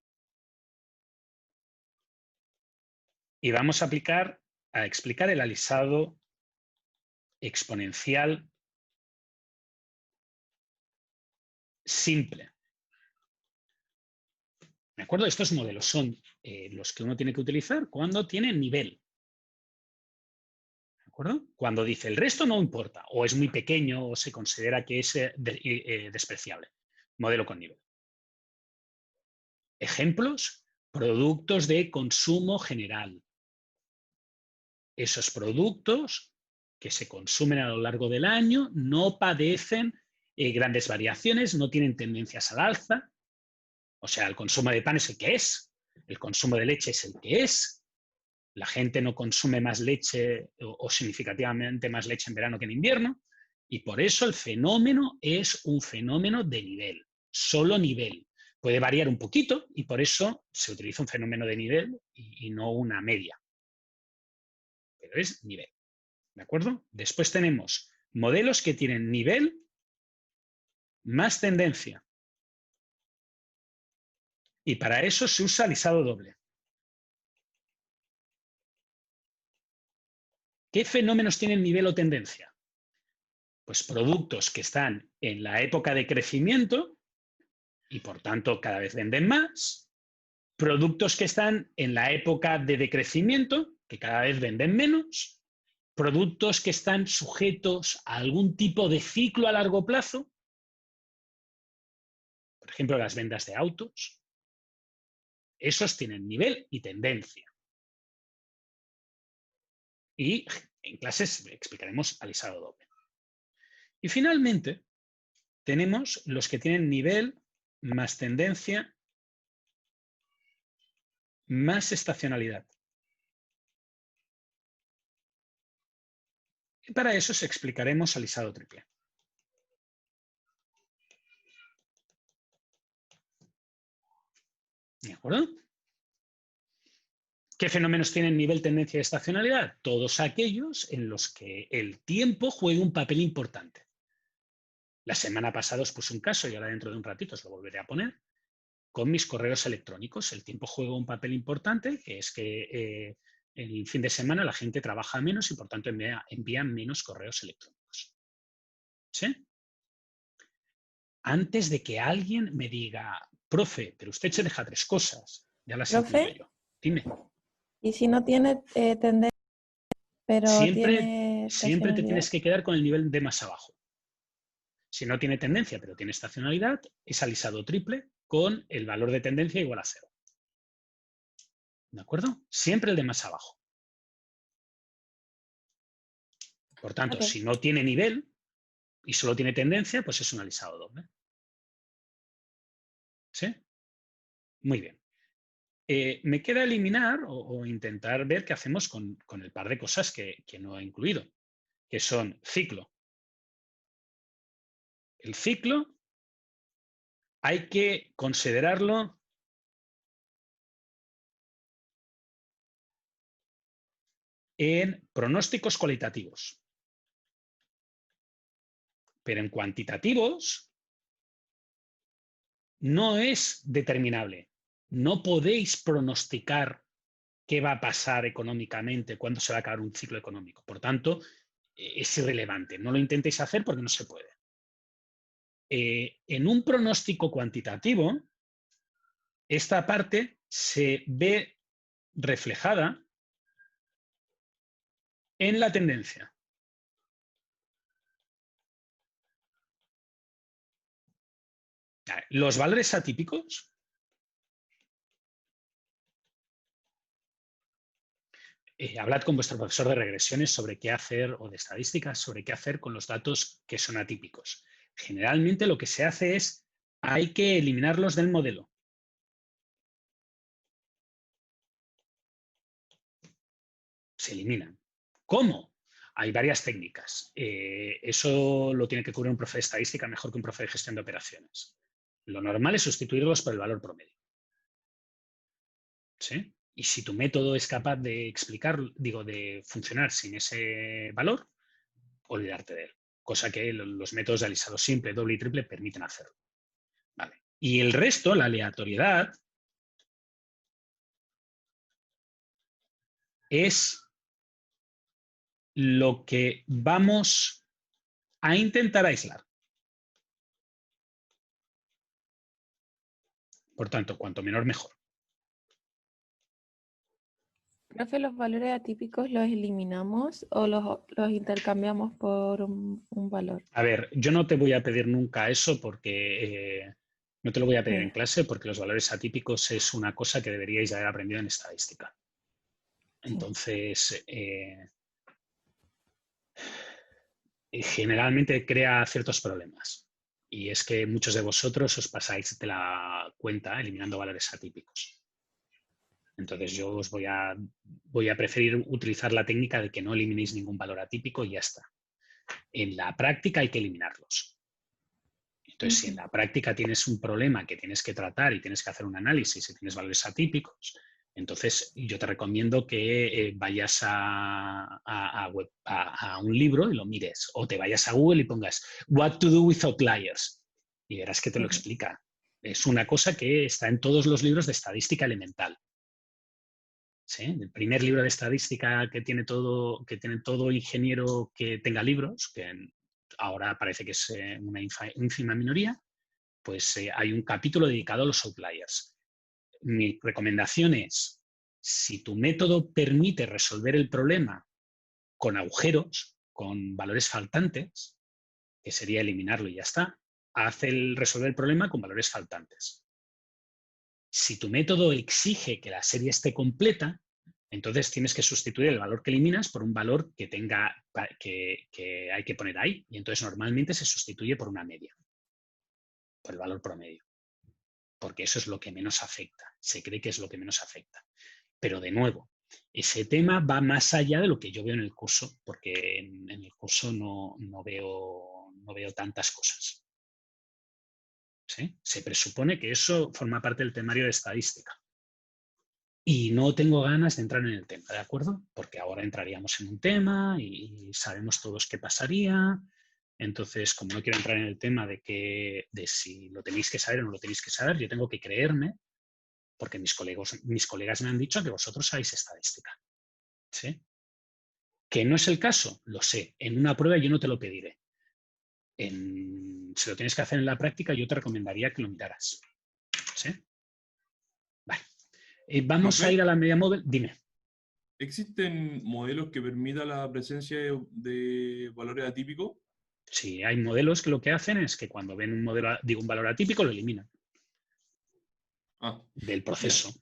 y vamos a explicar el alisado exponencial simple. ¿De acuerdo? Estos modelos son los que uno tiene que utilizar cuando tiene nivel. ¿De acuerdo? Cuando dice el resto no importa, o es muy pequeño, o se considera que es despreciable. Modelo con nivel. Ejemplos, productos de consumo general. Esos productos que se consumen a lo largo del año no padecen grandes variaciones, no tienen tendencias al alza. O sea, el consumo de pan es el que es, el consumo de leche es el que es, la gente no consume más leche o significativamente más leche en verano que en invierno, y por eso el fenómeno es un fenómeno de nivel, solo nivel. Puede variar un poquito y por eso se utiliza un fenómeno de nivel y no una media. Pero es nivel. ¿De acuerdo? Después tenemos modelos que tienen nivel más tendencia. Y para eso se usa alisado doble. ¿Qué fenómenos tienen nivel o tendencia? Pues productos que están en la época de crecimiento y por tanto cada vez venden más. Productos que están en la época de decrecimiento, que cada vez venden menos. Productos que están sujetos a algún tipo de ciclo a largo plazo. Por ejemplo, las ventas de autos. Esos tienen nivel y tendencia. Y en clases explicaremos alisado doble. Y finalmente, tenemos los que tienen nivel más tendencia más estacionalidad. Y para eso os explicaremos alisado triple. ¿De acuerdo? ¿Qué fenómenos tienen nivel, tendencia y estacionalidad? Todos aquellos en los que el tiempo juega un papel importante. La semana pasada os puse un caso y ahora dentro de un ratito os lo volveré a poner. Con mis correos electrónicos, el tiempo juega un papel importante, que es que el fin de semana la gente trabaja menos y por tanto envía menos correos electrónicos. ¿Sí? Antes de que alguien me diga, profe, pero usted se deja 3 cosas, ya las incluyo ¿Profe? yo. Dime. Y si no tiene tendencia, pero tiene Siempre te estacionalidad. tienes que quedar con el nivel de más abajo. Si no tiene tendencia, pero tiene estacionalidad, es alisado triple con el valor de tendencia igual a 0. ¿De acuerdo? Siempre el de más abajo. Por tanto, Ok. si no tiene nivel y solo tiene tendencia, pues es un alisado doble. ¿Sí? Muy bien. Me queda eliminar o intentar ver qué hacemos con el par de cosas que no he incluido, que son ciclo. El ciclo hay que considerarlo en pronósticos cualitativos. Pero en cuantitativos no es determinable. No podéis pronosticar qué va a pasar económicamente, cuándo se va a acabar un ciclo económico. Por tanto, es irrelevante. No lo intentéis hacer porque no se puede. En un pronóstico cuantitativo, esta parte se ve reflejada en la tendencia. Los valores atípicos hablad con vuestro profesor de regresiones sobre qué hacer, o de estadísticas, sobre qué hacer con los datos que son atípicos. Generalmente lo que se hace es, hay que eliminarlos del modelo. Se eliminan. ¿Cómo? Hay varias técnicas. Eso lo tiene que cubrir un profe de estadística mejor que un profe de gestión de operaciones. Lo normal es sustituirlos por el valor promedio. ¿Sí? Y si tu método es capaz de explicar, de funcionar sin ese valor, olvidarte de él. Cosa que los métodos de alisado simple, doble y triple permiten hacerlo. Vale. Y el resto, la aleatoriedad, es lo que vamos a intentar aislar. Por tanto, cuanto menor, mejor. Profe, ¿los valores atípicos los eliminamos o los intercambiamos por un valor? A ver, yo no te voy a pedir nunca eso porque no te lo voy a pedir en Sí. clase, porque los valores atípicos es una cosa que deberíais haber aprendido en estadística. Entonces, generalmente crea ciertos problemas. Y es que muchos de vosotros os pasáis de la cuenta eliminando valores atípicos. Entonces yo os voy a preferir utilizar la técnica de que no eliminéis ningún valor atípico y ya está. En la práctica hay que eliminarlos. Entonces, si en la práctica tienes un problema que tienes que tratar y tienes que hacer un análisis y tienes valores atípicos, entonces yo te recomiendo que vayas a un libro y lo mires, o te vayas a Google y pongas What to do with outliers y verás que te lo explica. Es una cosa que está en todos los libros de estadística elemental. ¿Sí? El primer libro de estadística que tiene todo ingeniero que tenga libros, que ahora parece que es una ínfima minoría, pues hay un capítulo dedicado a los outliers. Mi recomendación es, si tu método permite resolver el problema con agujeros, con valores faltantes, que sería eliminarlo y ya está, haz resolver el problema con valores faltantes. Si tu método exige que la serie esté completa, entonces tienes que sustituir el valor que eliminas por un valor que hay que poner ahí. Y entonces normalmente se sustituye por una media, por el valor promedio. Porque eso es lo que menos afecta. Se cree que es lo que menos afecta. Pero de nuevo, ese tema va más allá de lo que yo veo en el curso, porque en el curso no veo tantas cosas. ¿Sí? Se presupone que eso forma parte del temario de estadística. Y no tengo ganas de entrar en el tema, ¿de acuerdo? Porque ahora entraríamos en un tema y sabemos todos qué pasaría. Entonces, como no quiero entrar en el tema de si lo tenéis que saber o no lo tenéis que saber, yo tengo que creerme, porque mis colegas me han dicho que vosotros sabéis estadística. ¿Sí? ¿Que no es el caso? Lo sé. En una prueba yo no te lo pediré. Si lo tienes que hacer en la práctica, yo te recomendaría que lo miraras. ¿Sí? Vale. Vamos a ir a la media móvil. Dime. ¿Existen modelos que permitan la presencia de valores atípicos? Sí, hay modelos que lo que hacen es que cuando ven un valor atípico lo eliminan del proceso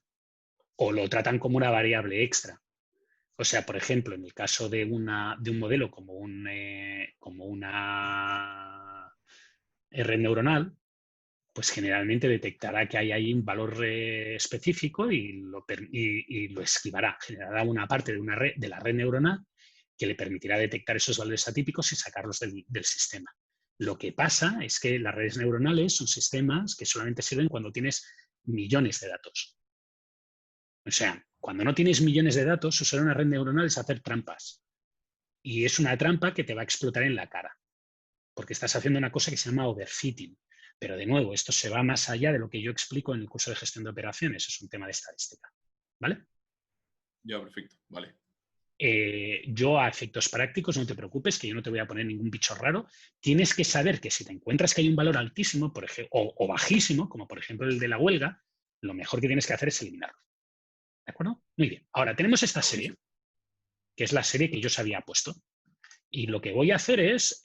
o lo tratan como una variable extra. O sea, por ejemplo, en el caso de un modelo como una red neuronal, pues generalmente detectará que hay ahí un valor específico y lo esquivará. Generará una parte de la red neuronal que le permitirá detectar esos valores atípicos y sacarlos del sistema. Lo que pasa es que las redes neuronales son sistemas que solamente sirven cuando tienes millones de datos. O sea, cuando no tienes millones de datos, usar una red neuronal es hacer trampas. Y es una trampa que te va a explotar en la cara, porque estás haciendo una cosa que se llama overfitting. Pero de nuevo, esto se va más allá de lo que yo explico en el curso de gestión de operaciones. Es un tema de estadística. ¿Vale? Ya, perfecto. Vale. Yo a efectos prácticos, no te preocupes, que yo no te voy a poner ningún bicho raro. Tienes que saber que si te encuentras que hay un valor altísimo por ejemplo, o bajísimo, como por ejemplo el de la huelga, lo mejor que tienes que hacer es eliminarlo. ¿De acuerdo? Muy bien. Ahora, tenemos esta serie, que es la serie que yo os había puesto. Y lo que voy a hacer es,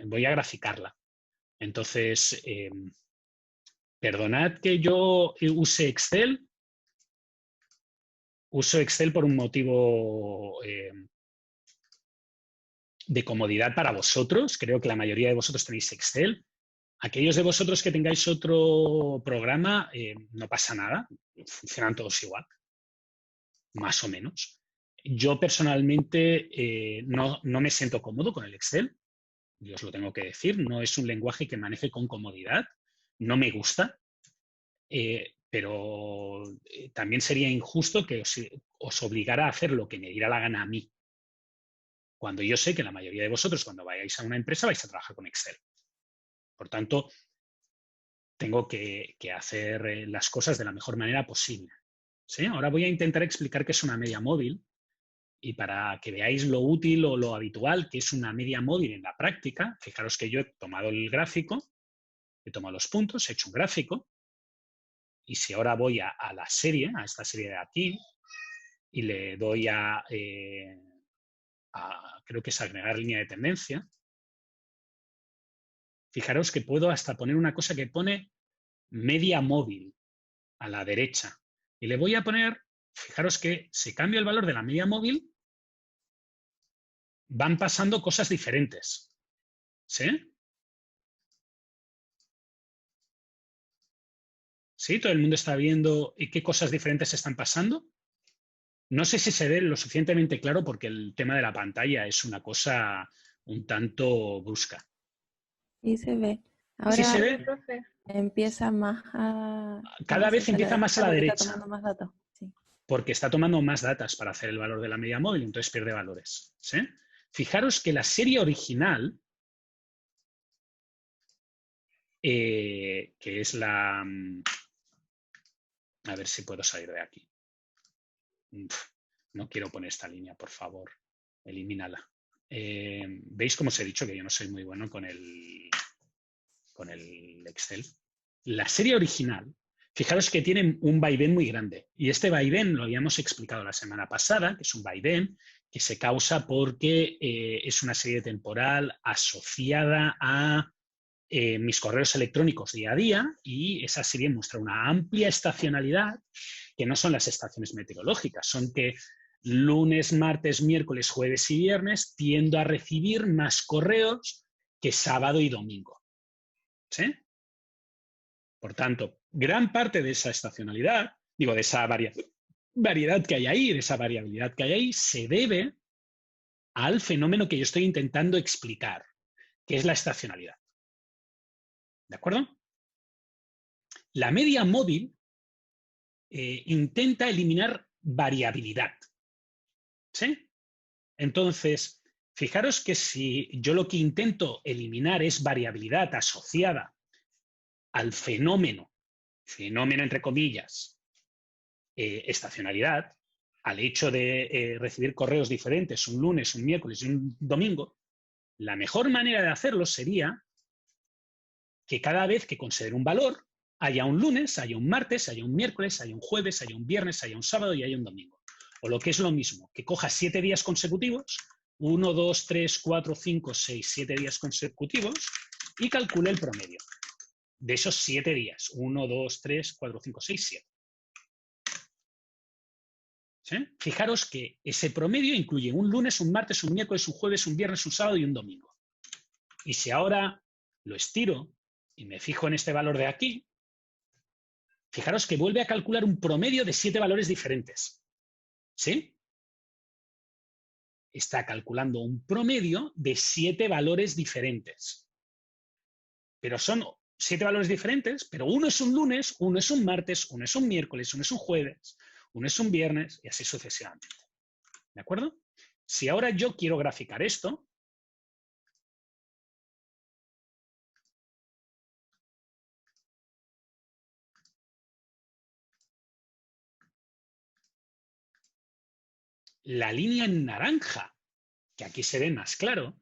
voy a graficarla. Entonces, perdonad que yo use Excel, uso Excel por un motivo de comodidad para vosotros. Creo que la mayoría de vosotros tenéis Excel. Aquellos de vosotros que tengáis otro programa, no pasa nada. Funcionan todos igual, más o menos. Yo personalmente no me siento cómodo con el Excel. Yo os lo tengo que decir. No es un lenguaje que maneje con comodidad. No me gusta. Pero también sería injusto que os obligara a hacer lo que me diera la gana a mí. Cuando yo sé que la mayoría de vosotros, cuando vayáis a una empresa, vais a trabajar con Excel. Por tanto, tengo que hacer las cosas de la mejor manera posible. ¿Sí? Ahora voy a intentar explicar qué es una media móvil y para que veáis lo útil o lo habitual que es una media móvil en la práctica, fijaros que yo he tomado el gráfico, he tomado los puntos, he hecho un gráfico y si ahora voy a la serie, a esta serie de aquí, y le doy creo que es agregar línea de tendencia, fijaros que puedo hasta poner una cosa que pone media móvil a la derecha. Y le voy a poner, fijaros que si cambio el valor de la media móvil, van pasando cosas diferentes. ¿Sí? ¿Sí? ¿Todo el mundo está viendo qué cosas diferentes están pasando? No sé si se ve lo suficientemente claro porque el tema de la pantalla es una cosa un tanto brusca. Sí se ve. Ahora ¿Sí se ve? Profe. empieza más a... Cada vez empieza más a la porque derecha. está tomando más datos. Sí. Porque está tomando más datos para hacer el valor de la media móvil, entonces pierde valores. ¿Sí? Fijaros que la serie original, que es la... A ver si puedo salir de aquí. No quiero poner esta línea, por favor. Elimínala. ¿Veis cómo os he dicho que yo no soy muy bueno con el Excel? La serie original, fijaros que tiene un vaivén muy grande. Y este vaivén lo habíamos explicado la semana pasada, que es un vaivén que se causa porque es una serie temporal asociada a mis correos electrónicos día a día y esa serie muestra una amplia estacionalidad que no son las estaciones meteorológicas, son que lunes, martes, miércoles, jueves y viernes tiendo a recibir más correos que sábado y domingo. ¿Sí? Por tanto, gran parte de esa estacionalidad, digo, de esa variedad que hay ahí, de esa variabilidad que hay ahí, se debe al fenómeno que yo estoy intentando explicar, que es la estacionalidad. ¿De acuerdo? La media móvil intenta eliminar variabilidad. ¿Sí? Entonces, fijaros que si yo lo que intento eliminar es variabilidad asociada al fenómeno entre comillas, estacionalidad, al hecho de recibir correos diferentes un lunes, un miércoles y un domingo, la mejor manera de hacerlo sería que cada vez que considere un valor, haya un lunes, haya un martes, haya un miércoles, haya un jueves, haya un viernes, haya un sábado y haya un domingo. O lo que es lo mismo, que coja 7 días consecutivos, 1, 2, 3, 4, 5, 6, 7 días consecutivos y calcule el promedio de esos 7 días. 1, 2, 3, 4, 5, 6, 7. ¿Sí? Fijaros que ese promedio incluye un lunes, un martes, un miércoles, un jueves, un viernes, un sábado y un domingo. Y si ahora lo estiro y me fijo en este valor de aquí, fijaros que vuelve a calcular un promedio de 7 valores diferentes. ¿Sí? Está calculando un promedio de 7 valores diferentes. Pero son 7 valores diferentes, pero uno es un lunes, uno es un martes, uno es un miércoles, uno es un jueves, uno es un viernes y así sucesivamente. ¿De acuerdo? Si ahora yo quiero graficar esto, la línea en naranja, que aquí se ve más claro,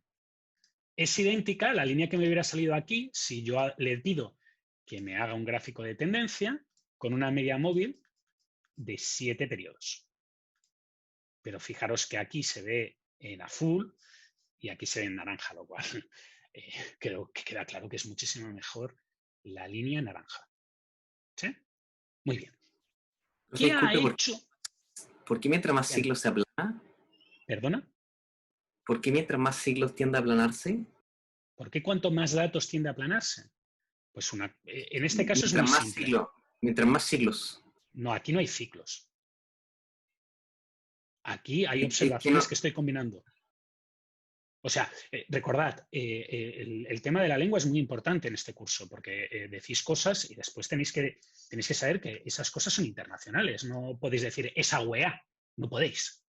es idéntica a la línea que me hubiera salido aquí si yo le pido que me haga un gráfico de tendencia con una media móvil de 7 periodos. Pero fijaros que aquí se ve en azul y aquí se ve en naranja, lo cual creo que queda claro que es muchísimo mejor la línea naranja. ¿Sí? Muy bien. ¿Qué ha hecho? ¿Por qué mientras más Bien. siglos se aplana? ¿Perdona? ¿Por qué mientras más siglos tiende a aplanarse? ¿Por qué cuanto más datos tiende a aplanarse? Pues en este caso es muy Mientras más simple. siglos. Mientras más siglos. No, aquí no hay ciclos. Aquí hay Es que observaciones no- que estoy combinando. O sea, recordad, el tema de la lengua es muy importante en este curso, porque decís cosas y después tenéis que saber que esas cosas son internacionales. No podéis decir esa weá, no podéis.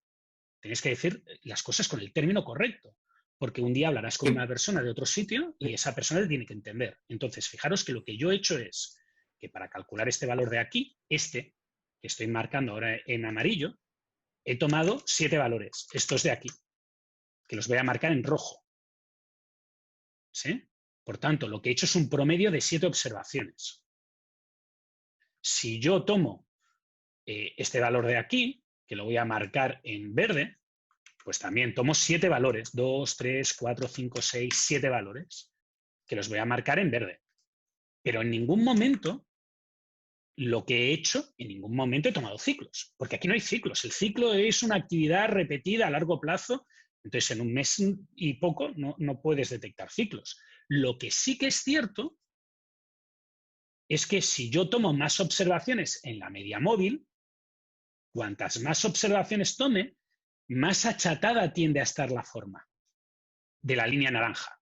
Tenéis que decir las cosas con el término correcto, porque un día hablarás con una persona de otro sitio y esa persona te tiene que entender. Entonces, fijaros que lo que yo he hecho es que para calcular este valor de aquí, que estoy marcando ahora en amarillo, he tomado 7 valores, estos de aquí, que los voy a marcar en rojo. ¿Sí? Por tanto, lo que he hecho es un promedio de 7 observaciones. Si yo tomo este valor de aquí, que lo voy a marcar en verde, pues también tomo 7 valores, 2, 3, 4, 5, 6, 7 valores, que los voy a marcar en verde. Pero en ningún momento lo que he hecho, en ningún momento he tomado ciclos, porque aquí no hay ciclos. El ciclo es una actividad repetida a largo plazo, entonces en un mes y poco no puedes detectar ciclos. Lo que sí que es cierto es que si yo tomo más observaciones en la media móvil, cuantas más observaciones tome, más achatada tiende a estar la forma de la línea naranja.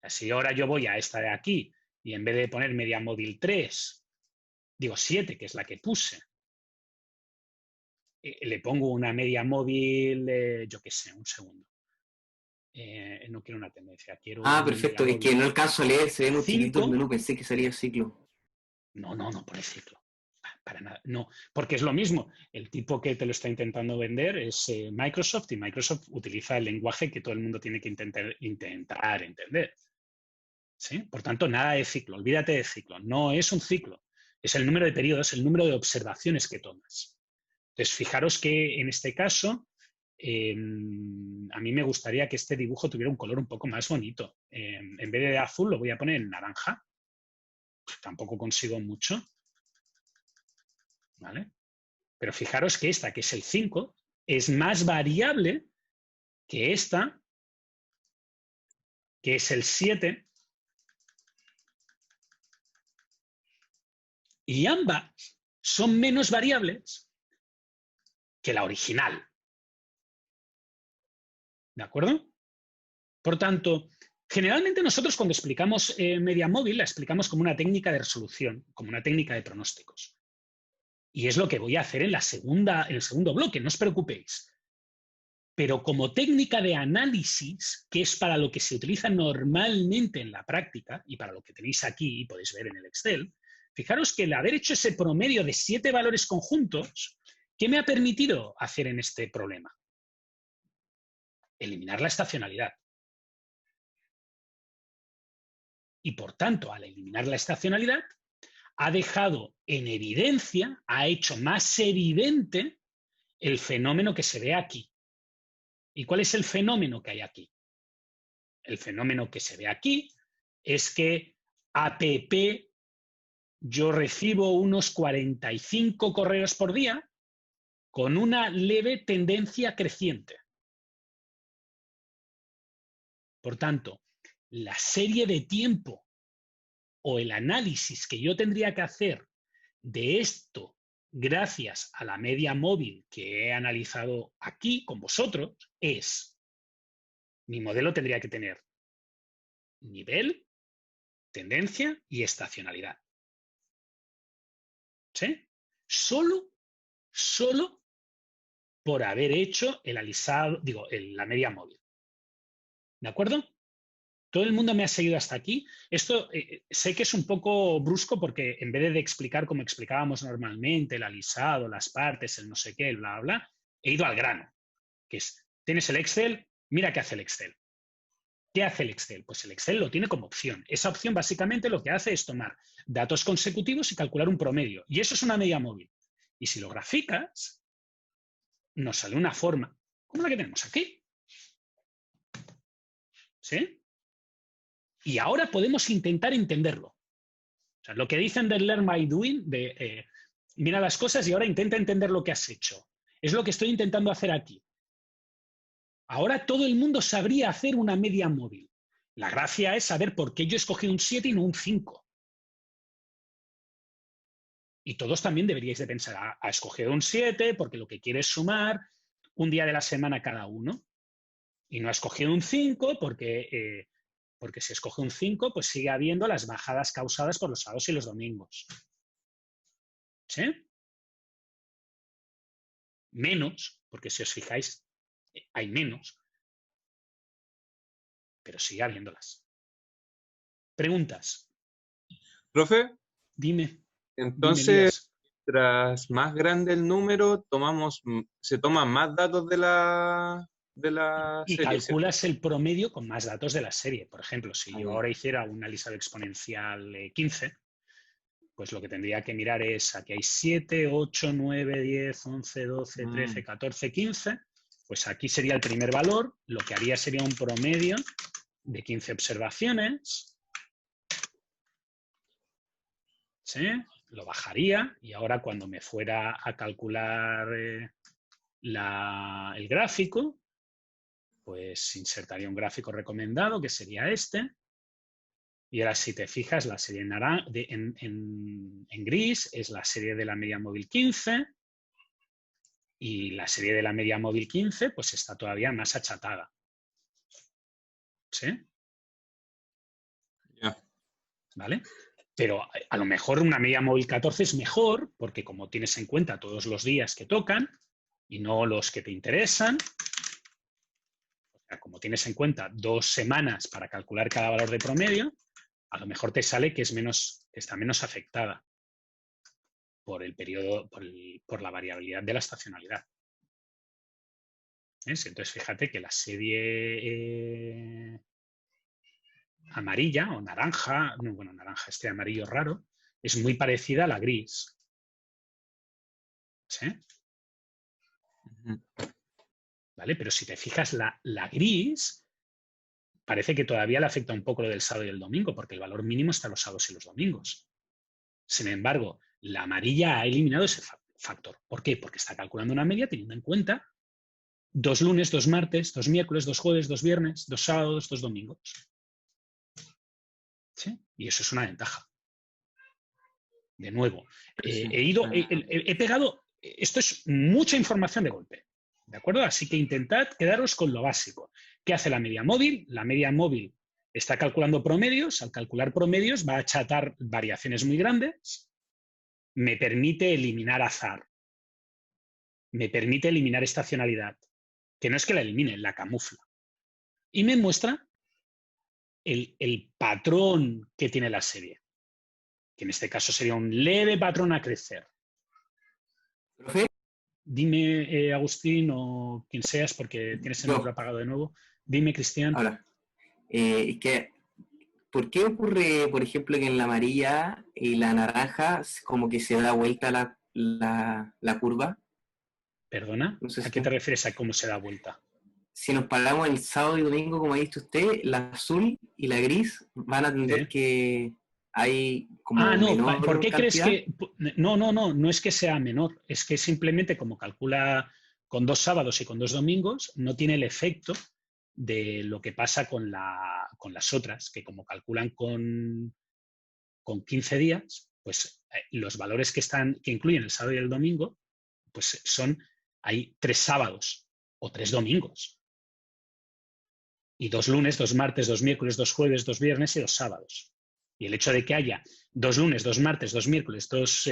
Si ahora yo voy a esta de aquí y en vez de poner media móvil 3, digo 7, que es la que puse, le pongo una media móvil, yo qué sé, un segundo. No quiero una tendencia, quiero una perfecto. media Es que móvil no alcanzo a leer, se ve muy chiquito el 5. menú, pensé que sería ciclo. No pone ciclo. Para nada. No, porque es lo mismo. El tipo que te lo está intentando vender es Microsoft, y Microsoft utiliza el lenguaje que todo el mundo tiene que intentar entender. ¿Sí? Por tanto, nada de ciclo. Olvídate de ciclo. No es un ciclo. Es el número de periodos, el número de observaciones que tomas. Entonces, fijaros que en este caso, a mí me gustaría que este dibujo tuviera un color un poco más bonito. En vez de azul lo voy a poner en naranja. Tampoco consigo mucho. ¿Vale? Pero fijaros que esta, que es el 5, es más variable que esta, que es el 7, y ambas son menos variables que la original. ¿De acuerdo? Por tanto, generalmente nosotros cuando explicamos media móvil la explicamos como una técnica de resolución, como una técnica de pronósticos. Y es lo que voy a hacer en el segundo bloque, no os preocupéis. Pero como técnica de análisis, que es para lo que se utiliza normalmente en la práctica y para lo que tenéis aquí y podéis ver en el Excel, fijaros que el haber hecho ese promedio de 7 valores conjuntos, ¿qué me ha permitido hacer en este problema? Eliminar la estacionalidad. Y por tanto, al eliminar la estacionalidad, ha dejado en evidencia, ha hecho más evidente el fenómeno que se ve aquí. ¿Y cuál es el fenómeno que hay aquí? El fenómeno que se ve aquí es que APP, yo recibo unos 45 correos por día con una leve tendencia creciente. Por tanto, la serie de tiempo o el análisis que yo tendría que hacer de esto gracias a la media móvil que he analizado aquí con vosotros es, mi modelo tendría que tener nivel, tendencia y estacionalidad. ¿Sí? Solo por haber hecho el alisado, la media móvil. ¿De acuerdo? Todo el mundo me ha seguido hasta aquí. Esto sé que es un poco brusco porque en vez de explicar como explicábamos normalmente, el alisado, las partes, el no sé qué, el bla, bla, bla, he ido al grano. Que es, tienes el Excel, mira qué hace el Excel. ¿Qué hace el Excel? Pues el Excel lo tiene como opción. Esa opción básicamente lo que hace es tomar datos consecutivos y calcular un promedio. Y eso es una media móvil. Y si lo graficas, nos sale una forma, como la que tenemos aquí. ¿Sí? Y ahora podemos intentar entenderlo. O sea, lo que dicen del learn by doing, mira las cosas y ahora intenta entender lo que has hecho. Es lo que estoy intentando hacer aquí. Ahora todo el mundo sabría hacer una media móvil. La gracia es saber por qué yo escogí un 7 y no un 5. Y todos también deberíais de pensar, ha escogido un 7 porque lo que quiere es sumar un día de la semana cada uno. Y no ha escogido un 5 porque si escoge un 5, pues sigue habiendo las bajadas causadas por los sábados y los domingos. ¿Sí? Menos, porque si os fijáis, hay menos, pero sigue habiéndolas. ¿Preguntas? Profe, Dime. entonces, Elías. tras más grande el número, se toman más datos de la Y serie, ¿cierto? calculas el promedio con más datos de la serie. Por ejemplo, si Ah, yo ya. ahora hiciera una lista de exponencial 15, pues lo que tendría que mirar es, aquí hay 7, 8, 9, 10, 11, 12, 13, 14, 15. Pues aquí sería el primer valor. Lo que haría sería un promedio de 15 observaciones. ¿Sí? Lo bajaría y ahora cuando me fuera a calcular el gráfico, pues insertaría un gráfico recomendado, que sería este. Y ahora, si te fijas, la serie en gris es la serie de la media móvil 15 y la serie de la media móvil 15 pues está todavía más achatada. ¿Sí? Ya. ¿Vale? Pero a lo mejor una media móvil 14 es mejor porque como tienes en cuenta todos los días que tocan y no los que te interesan, o sea, como tienes en cuenta 2 semanas para calcular cada valor de promedio, a lo mejor te sale que está menos afectada por el periodo, por la variabilidad de la estacionalidad. ¿Ves? Entonces, fíjate que la serie amarilla o naranja, no, bueno, naranja, este amarillo raro, es muy parecida a la gris. ¿Sí? Ujú. ¿Vale? Pero si te fijas, la gris parece que todavía le afecta un poco lo del sábado y el domingo, porque el valor mínimo está los sábados y los domingos. Sin embargo, la amarilla ha eliminado ese factor. ¿Por qué? Porque está calculando una media teniendo en cuenta 2 lunes, 2 martes, 2 miércoles, 2 jueves, 2 viernes, 2 sábados, 2 domingos. ¿Sí? Y eso es una ventaja. De nuevo, Sí. he pegado, esto es mucha información de golpe, ¿de acuerdo? Así que intentad quedaros con lo básico. ¿Qué hace la media móvil? La media móvil está calculando promedios, al calcular promedios va a achatar variaciones muy grandes, me permite eliminar azar, me permite eliminar estacionalidad, que no es que la elimine, la camufla, y me muestra el patrón que tiene la serie, que en este caso sería un leve patrón a crecer. Profe, Dime, Agustín, o quien seas, porque tienes el Yo. micro apagado de nuevo. Dime, Cristian. ahora, es que, ¿por qué ocurre, por ejemplo, que en la amarilla y la naranja como que se da vuelta la curva? Perdona, No sé ¿a si qué te refieres a cómo se da vuelta? Si nos paramos el sábado y domingo, como ha dicho usted, la azul y la gris van a tener ¿Sí? que hay como No, menor ¿por qué crees cantidad. que...? No es que sea menor, es que simplemente como calcula con 2 sábados y con 2 domingos, no tiene el efecto de lo que pasa con las otras, que como calculan con 15 días, pues los valores que incluyen el sábado y el domingo, pues hay 3 sábados o 3 domingos. Y 2 lunes, 2 martes, 2 miércoles, 2 jueves, 2 viernes y 2 sábados. Y el hecho de que haya 2 lunes, 2 martes, 2 miércoles, 2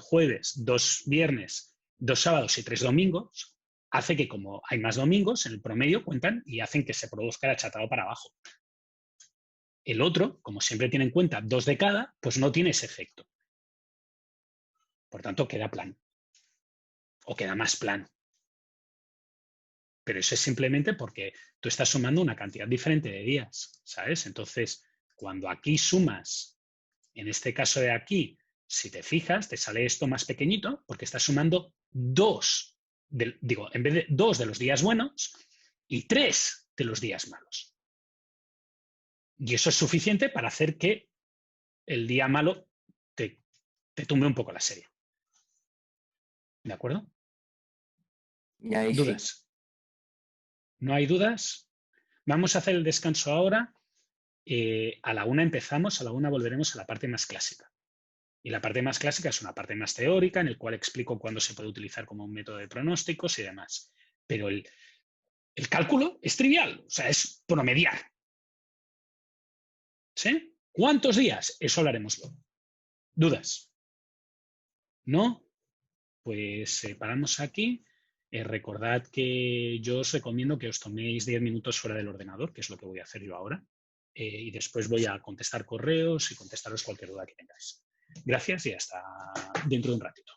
jueves, 2 viernes, 2 sábados y 3 domingos, hace que como hay más domingos, en el promedio cuentan y hacen que se produzca el achatado para abajo. El otro, como siempre tiene en cuenta 2 de cada, pues no tiene ese efecto. Por tanto, queda plano. O queda más plano. Pero eso es simplemente porque tú estás sumando una cantidad diferente de días, ¿sabes? Entonces, cuando aquí sumas, en este caso de aquí, si te fijas, te sale esto más pequeñito porque estás sumando 2, en vez de 2 de los días buenos y 3 de los días malos. Y eso es suficiente para hacer que el día malo te tumbe un poco la serie. ¿De acuerdo? Y ahí sí. ¿Dudas? ¿No hay dudas? Vamos a hacer el descanso ahora. A la 1 empezamos, a la 1 volveremos a la parte más clásica. Y la parte más clásica es una parte más teórica, en la cual explico cuándo se puede utilizar como un método de pronósticos y demás. Pero el cálculo es trivial, o sea, es promediar. ¿Sí? ¿Cuántos días? Eso hablaremos luego. ¿Dudas? ¿No? Pues paramos aquí. Recordad que yo os recomiendo que os toméis 10 minutos fuera del ordenador, que es lo que voy a hacer yo ahora. Y después voy a contestar correos y contestaros cualquier duda que tengáis. Gracias y hasta dentro de un ratito.